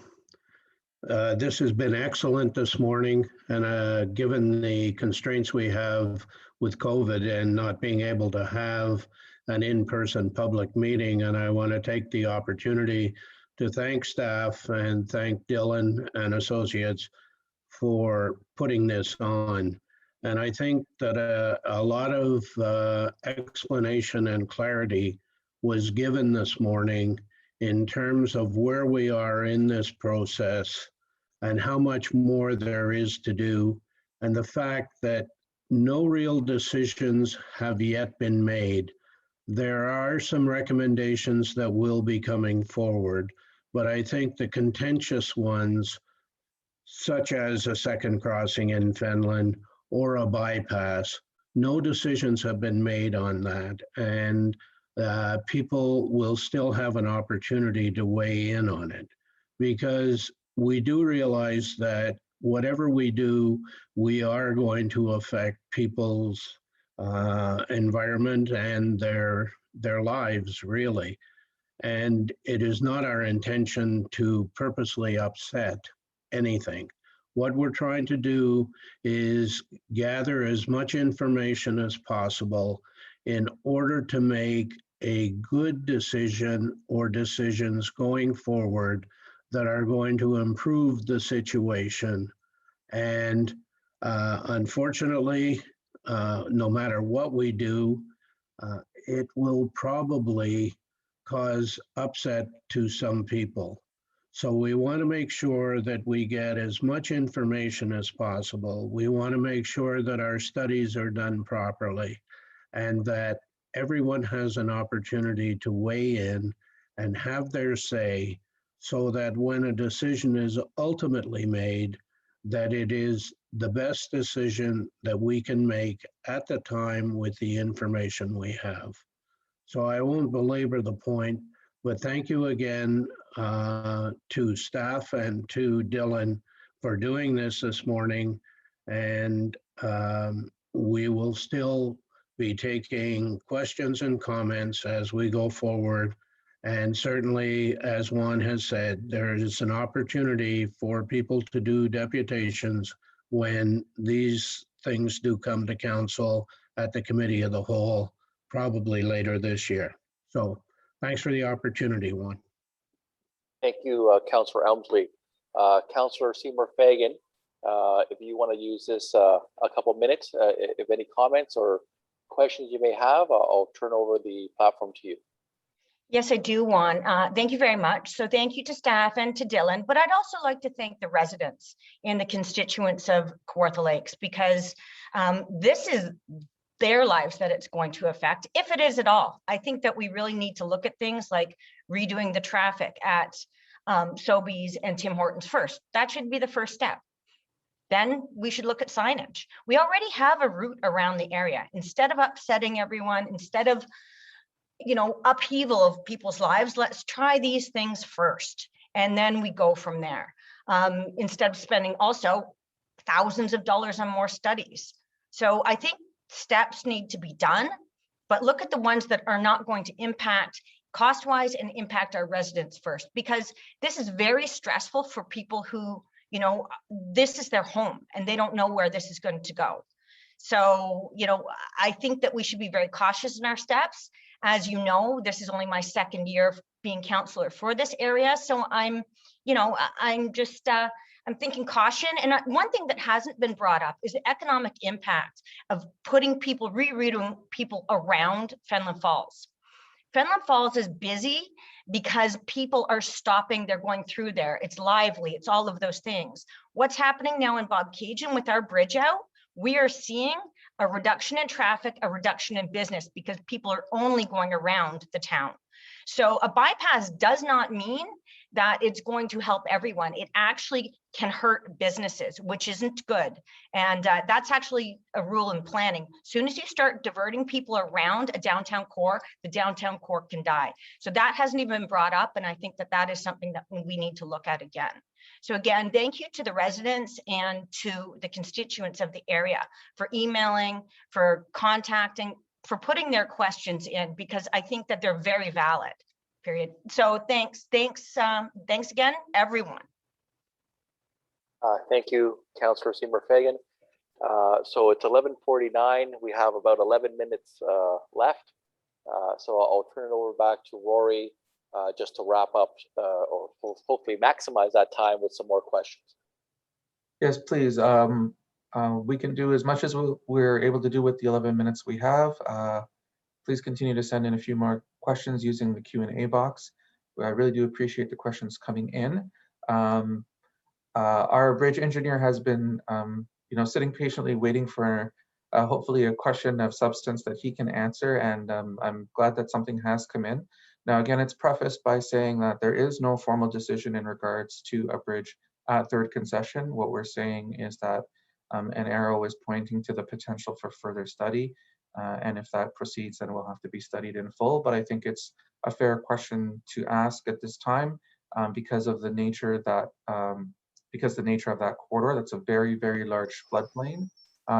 [SPEAKER 5] this has been excellent this morning, and given the constraints we have with COVID and not being able to have an in-person public meeting, and I want to take the opportunity to thank staff and thank Dylan and associates for putting this on. And I think that a lot of explanation and clarity was given this morning in terms of where we are in this process and how much more there is to do, and the fact that no real decisions have yet been made. There are some recommendations that will be coming forward, but I think the contentious ones, such as a second crossing in Fenelon or a bypass, no decisions have been made on that, and people will still have an opportunity to weigh in on it, because we do realize that whatever we do, we are going to affect people's environment and their lives, really. And it is not our intention to purposely upset anything. What we're trying to do is gather as much information as possible in order to make a good decision or decisions going forward that are going to improve the situation. And unfortunately, no matter what we do, it will probably cause upset to some people. So we want to make sure that we get as much information as possible. We want to make sure that our studies are done properly and that everyone has an opportunity to weigh in and have their say, so that when a decision is ultimately made, that it is the best decision that we can make at the time with the information we have. So I won't belabor the point, but thank you again to staff and to Dylan for doing this morning. And we will still be taking questions and comments as we go forward. And certainly, as Juan has said, there is an opportunity for people to do deputations when these things do come to council at the committee of the whole, probably later this year. So thanks for the opportunity, Juan.
[SPEAKER 1] Thank you, Councillor Elmsley. Councillor Seymour Fagan, if you want to use this a couple minutes, if any comments or questions you may have, I'll turn over the platform to you.
[SPEAKER 6] Yes, I do, Juan. Thank you very much. So thank you to staff and to Dylan, but I'd also like to thank the residents and the constituents of Kawartha Lakes, because this is their lives that it's going to affect, if it is at all. I think that we really need to look at things like redoing the traffic at Sobeys and Tim Hortons first. That should be the first step. Then we should look at signage. We already have a route around the area. Instead of upsetting everyone, instead of upheaval of people's lives, let's try these things first, and then we go from there. Instead of spending also thousands of dollars on more studies. So I think steps need to be done, but look at the ones that are not going to impact cost-wise and impact our residents first, because this is very stressful for people who, you know, this is their home and they don't know where this is going to go. So, you know, I think that we should be very cautious in our steps. As you know, this is only my second year of being councillor for this area. So I'm, you know, I'm just, I'm thinking caution. And one thing that hasn't been brought up is the economic impact of putting people, rerouting people around Fenelon Falls. Fenelon Falls is busy because people are stopping, they're going through there. It's lively, it's all of those things. What's happening now in Bobcaygeon with our bridge out, we are seeing a reduction in traffic, a reduction in business because people are only going around the town. So a bypass does not mean that it's going to help everyone. It actually can hurt businesses, which isn't good. And that's actually a rule in planning. As soon as you start diverting people around a downtown core, the downtown core can die. So that hasn't even been brought up. And I think that that is something that we need to look at again. So again, thank you to the residents and to the constituents of the area for emailing, for contacting, for putting their questions in, because I think that they're very valid, period. So thanks again, everyone.
[SPEAKER 1] Thank you, Councillor Seymour Fagan. So it's 11:49. We have about 11 minutes left. So I'll turn it over back to Rory just to wrap up or hopefully maximize that time with some more questions.
[SPEAKER 2] Yes, please. We can do as much as we're able to do with the 11 minutes we have. Please continue to send in a few more questions using the Q&A box. I really do appreciate the questions coming in. Our bridge engineer has been, sitting patiently waiting for hopefully a question of substance that he can answer, and I'm glad that something has come in. Now, again, it's prefaced by saying that there is no formal decision in regards to a bridge at third concession. What we're saying is that an arrow is pointing to the potential for further study, and if that proceeds, then it will have to be studied in full. But I think it's a fair question to ask at this time because of the nature that that corridor, that's a very, very large floodplain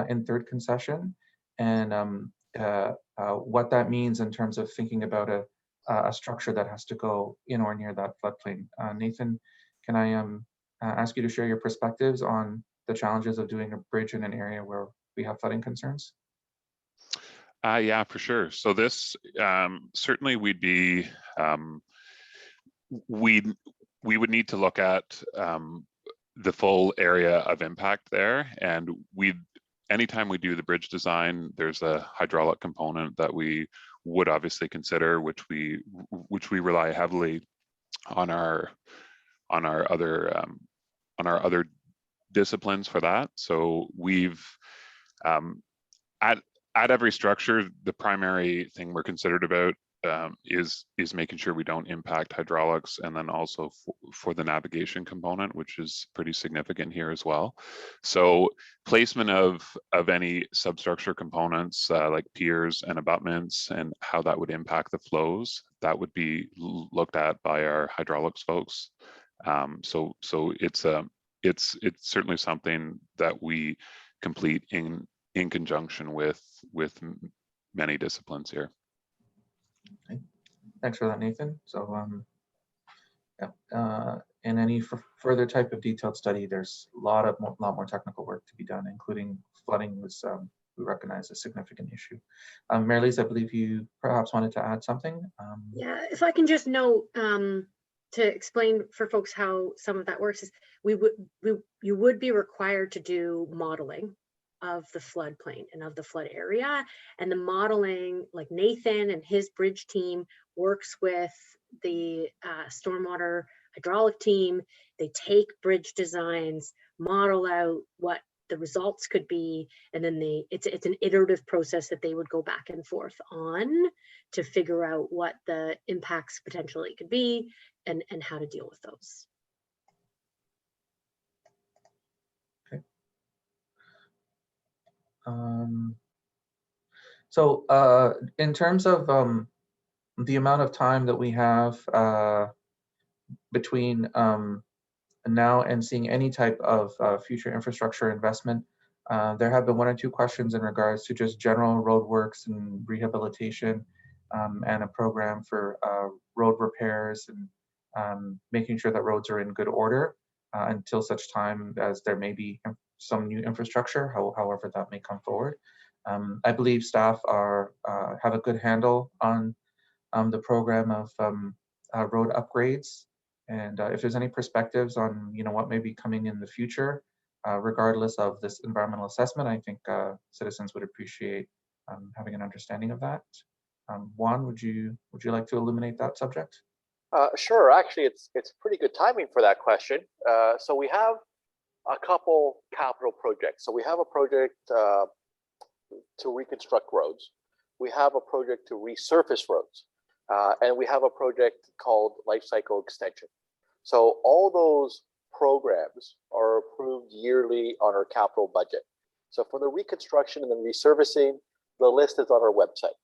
[SPEAKER 2] in third concession, and what that means in terms of thinking about a structure that has to go in or near that floodplain. Nathan, can I ask you to share your perspectives on the challenges of doing a bridge in an area where we have flooding concerns?
[SPEAKER 7] Yeah, for sure. So this certainly we would need to look at the full area of impact there, and anytime we do the bridge design, there's a hydraulic component that we would obviously consider, which we rely heavily on our other disciplines for that. So we've at every structure, the primary thing we're considered about is making sure we don't impact hydraulics, and then also for the navigation component, which is pretty significant here as well. So placement of any substructure components like piers and abutments and how that would impact the flows, that would be looked at by our hydraulics folks. So it's certainly something that we complete in conjunction with many disciplines here.
[SPEAKER 2] Okay. Thanks for that, Nathan. So in any further type of detailed study, there's a lot more technical work to be done, including flooding was we recognize a significant issue. Mary-Lise, I believe you perhaps wanted to add something.
[SPEAKER 3] Yeah, if I can just note to explain for folks how some of that works is you would be required to do modeling of the floodplain and of the flood area, and the modeling, like Nathan and his bridge team works with the stormwater hydraulic team. They take bridge designs, model out what the results could be, and then it's an iterative process that they would go back and forth on to figure out what the impacts potentially could be and how to deal with those.
[SPEAKER 2] So in terms of the amount of time that we have between now and seeing any type of future infrastructure investment, There have been 1 or 2 questions in regards to just general roadworks and rehabilitation, and a program for road repairs and making sure that roads are in good order until such time as there may be some new infrastructure, however that may come forward. I believe staff have a good handle on the program of road upgrades, and if there's any perspectives on what may be coming in the future, regardless of this environmental assessment, I think citizens would appreciate having an understanding of that. Juan, would you like to illuminate that subject?
[SPEAKER 1] Sure. Actually, it's pretty good timing for that question. So we have a couple capital projects. So we have a project to reconstruct roads. We have a project to resurface roads. And we have a project called Life Cycle Extension. So all those programs are approved yearly on our capital budget. So for the reconstruction and the resurfacing, the list is on our website.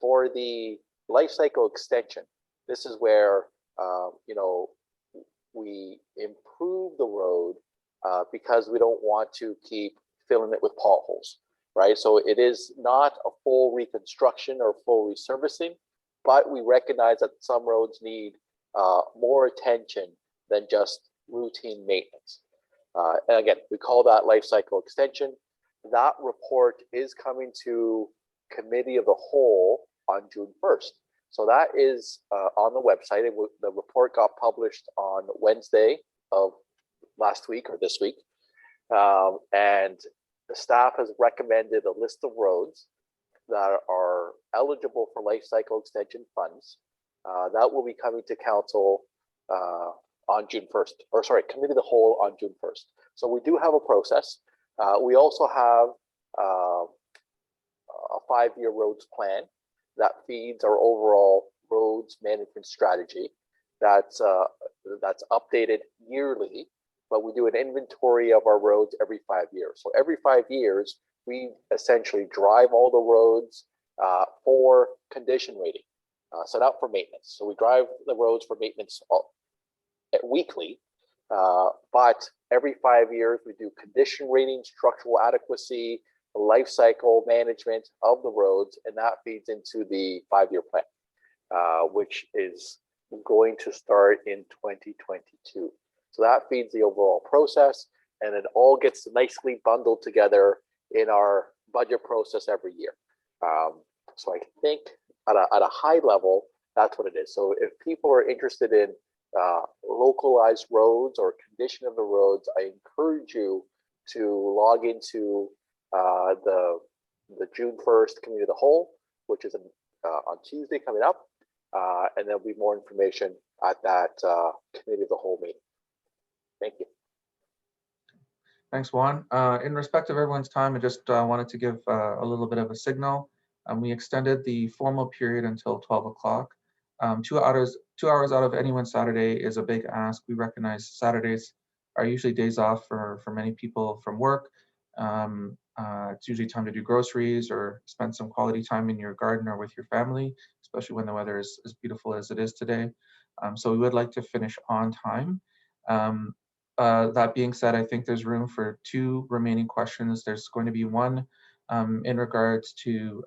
[SPEAKER 1] For the life cycle extension, this is where we improve the road because we don't want to keep filling it with potholes, right? So it is not a full reconstruction or full resurfacing, but we recognize that some roads need more attention than just routine maintenance. And again, we call that life cycle extension. That report is coming to Committee of the Whole on June 1st. So that is on the website. The report got published on Wednesday of last week or this week. And the staff has recommended a list of roads that are eligible for life cycle extension funds. That will be coming to council on June 1st, or sorry, Committee of the Whole on June 1st. So we do have a process. We also have a 5-year roads plan that feeds our overall roads management strategy. That's updated yearly, but we do an inventory of our roads every 5 years. So every 5 years, we essentially drive all the roads for condition rating, so not for maintenance. So we drive the roads for maintenance weekly, but every 5 years we do condition rating, structural adequacy, life cycle management of the roads, and that feeds into the 5-year plan, which is going to start in 2022. So that feeds the overall process, and it all gets nicely bundled together in our budget process every year. So I think at a high level, that's what it is. So if people are interested in localized roads or condition of the roads, I encourage you to log into the June 1st Committee of the Whole, which is on Tuesday coming up, and there'll be more information at that Committee of the Whole meeting. Thank you.
[SPEAKER 2] Thanks, Juan. In respect of everyone's time, I just wanted to give a little bit of a signal. We extended the formal period until 12 o'clock. 2 hours out of anyone's Saturday is a big ask. We recognize Saturdays are usually days off for many people from work. It's usually time to do groceries or spend some quality time in your garden or with your family, especially when the weather is as beautiful as it is today. So we would like to finish on time. That being said, I think there's room for 2 remaining questions. There's going to be one in regards to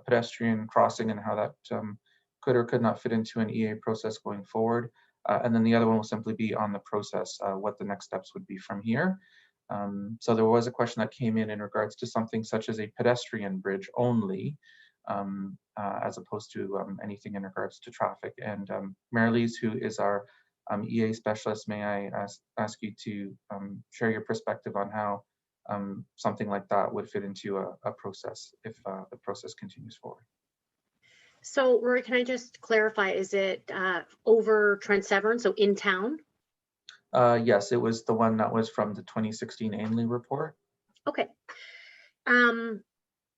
[SPEAKER 2] pedestrian crossing and how that could or could not fit into an EA process going forward. And then the other one will simply be on the process, what the next steps would be from here. So there was a question that came in regards to something such as a pedestrian bridge only, as opposed to anything in regards to traffic. And Marlies, who is our EA specialist, may I ask you to share your perspective on how something like that would fit into a process if the process continues forward.
[SPEAKER 3] So Rory, can I just clarify, is it over Trent Severn, so in town?
[SPEAKER 2] Yes, it was the one that was from the 2016 Ainley report.
[SPEAKER 3] Okay.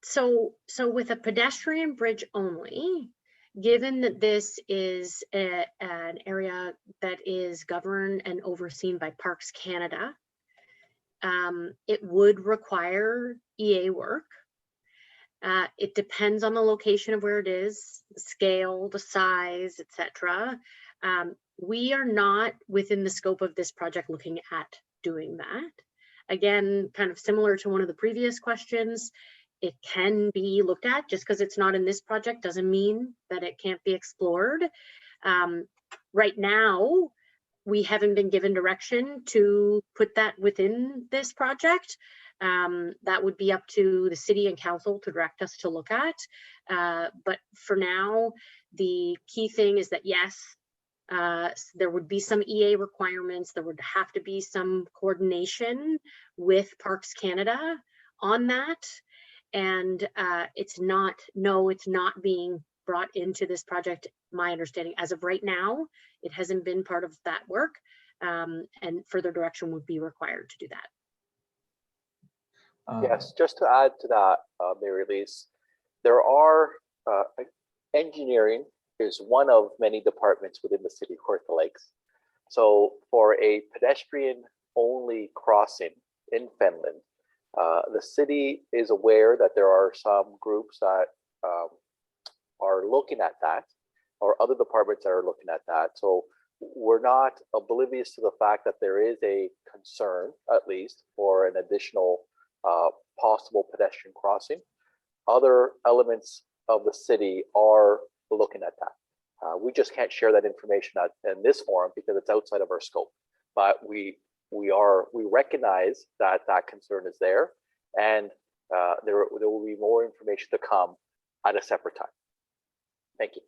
[SPEAKER 3] So with a pedestrian bridge only, given that this is an area that is governed and overseen by Parks Canada, it would require EA work. It depends on the location of where it is, the scale, the size, etc. We are not within the scope of this project looking at doing that. again, kind of similar to one of the previous questions, it can be looked at. Just because it's not in this project doesn't mean that it can't be explored. Right now, we haven't been given direction to put that within this project. That would be up to the city and council to direct us to look at. But for now, the key thing is that yes, there would be some EA requirements. There would have to be some coordination with Parks Canada on that. And it's not being brought into this project. My understanding as of right now, it hasn't been part of that work, and further direction would be required to do that.
[SPEAKER 1] Yes, just to add to that, Mary Elise, there are engineering is one of many departments within the city of Kawartha Lakes. So for a pedestrian only crossing in Fenelon, the city is aware that there are some groups that are looking at that, or other departments that are looking at that. So we're not oblivious to the fact that there is a concern, at least, for an additional possible pedestrian crossing. Other elements of the city are looking at that. We just can't share that information in this forum because it's outside of our scope. But we recognize that that concern is there, and there will be more information to come at a separate time. Thank you.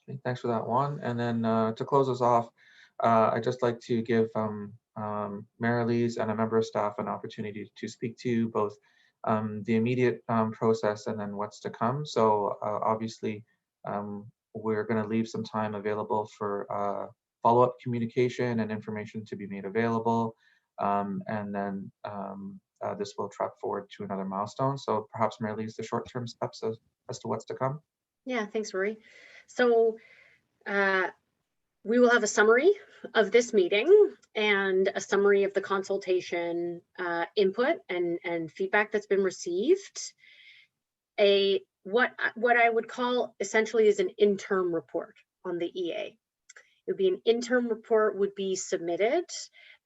[SPEAKER 2] Okay, thanks for that, Juan. And then to close us off, I'd just like to give Mary-Lise and a member of staff an opportunity to speak to both the immediate process and then what's to come. So obviously, we're going to leave some time available for follow-up communication and information to be made available. And then this will track forward to another milestone. So perhaps Mary-Lise, the short-term steps as to what's to come.
[SPEAKER 3] Yeah, thanks, Rory. So we will have a summary of this meeting and a summary of the consultation input and feedback that's been received. What I would call essentially is an interim report on the EA. It would be an interim report would be submitted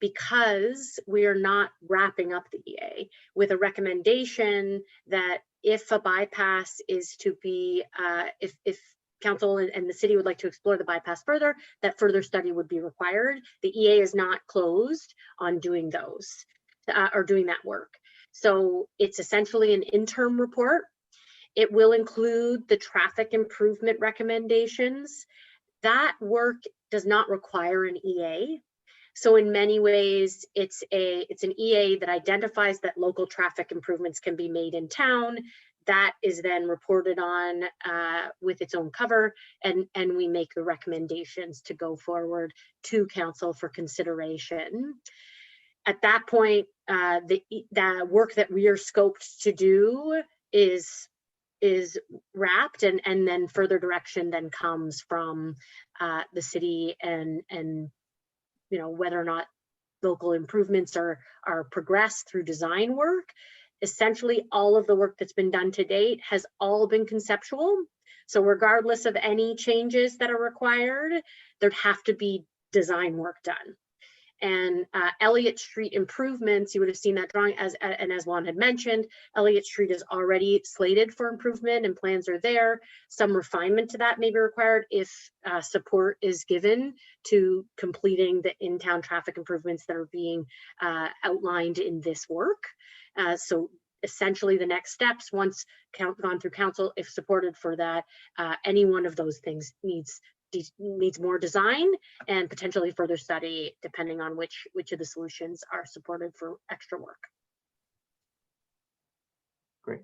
[SPEAKER 3] because we are not wrapping up the EA with a recommendation that if a bypass is to be, if council and the city would like to explore the bypass further, that further study would be required. The EA is not closed on doing those or doing that work. So it's essentially an interim report. It will include the traffic improvement recommendations. That work does not require an EA. So in many ways, it's an EA that identifies that local traffic improvements can be made in town. That is then reported on with its own cover, and we make the recommendations to go forward to council for consideration. At that point, the work that we are scoped to do is wrapped, and then further direction then comes from the city, and you know, whether or not local improvements are progressed through design work. Essentially, all of the work that's been done to date has all been conceptual. So regardless of any changes that are required, there'd have to be design work done. And Elliott Street improvements, you would have seen that drawing, as Juan had mentioned, Elliott Street is already slated for improvement and plans are there. Some refinement to that may be required if support is given to completing the in-town traffic improvements that are being outlined in this work. So essentially the next steps, once gone through council, if supported for that, any one of those things needs more design and potentially further study, depending on which of the solutions are supported for extra work.
[SPEAKER 2] Great.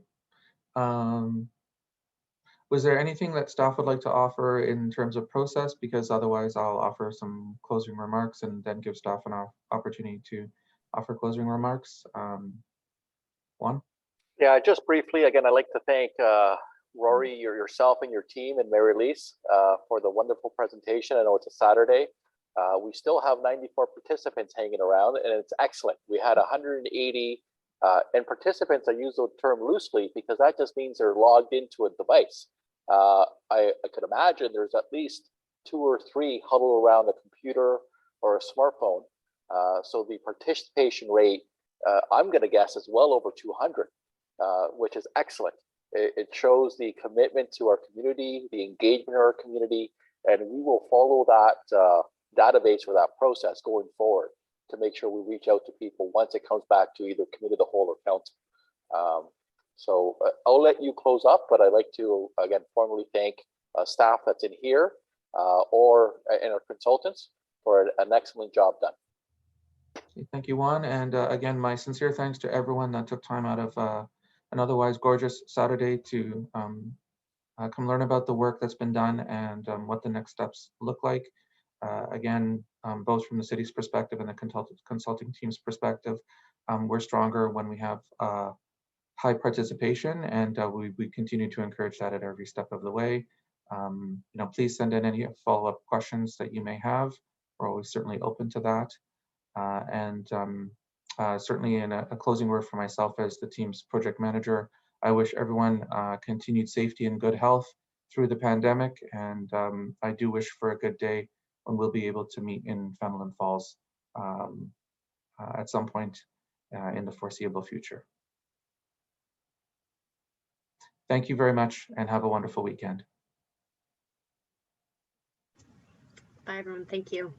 [SPEAKER 2] Was there anything that staff would like to offer in terms of process? Because otherwise I'll offer some closing remarks and then give staff an opportunity to offer closing remarks. Juan?
[SPEAKER 1] Yeah, just briefly, again, I'd like to thank Rory, yourself and your team, and Mary-Lise for the wonderful presentation. I know it's a Saturday. We still have 94 participants hanging around, and it's excellent. We had 180, and participants, I use the term loosely because that just means they're logged into a device. I could imagine there's at least 2 or 3 huddled around a computer or a smartphone. So the participation rate I'm going to guess it's well over 200, which is excellent. It shows the commitment to our community, the engagement in our community, and we will follow that database or that process going forward to make sure we reach out to people once it comes back to either committee of the whole or council. So I'll let you close up, but I'd like to again formally thank staff that's in here and our consultants for an excellent job done.
[SPEAKER 2] Thank you, Juan. And again, my sincere thanks to everyone that took time out of an otherwise gorgeous Saturday to come learn about the work that's been done and what the next steps look like. Again, both from the city's perspective and the consulting team's perspective, we're stronger when we have high participation, and we continue to encourage that at every step of the way. Please send in any follow-up questions that you may have. We're always certainly open to that. Certainly in a closing word for myself as the team's project manager, I wish everyone continued safety and good health through the pandemic. And I do wish for a good day when we'll be able to meet in Fenelon Falls at some point in the foreseeable future. Thank you very much and have a wonderful weekend.
[SPEAKER 3] Bye, everyone. Thank you.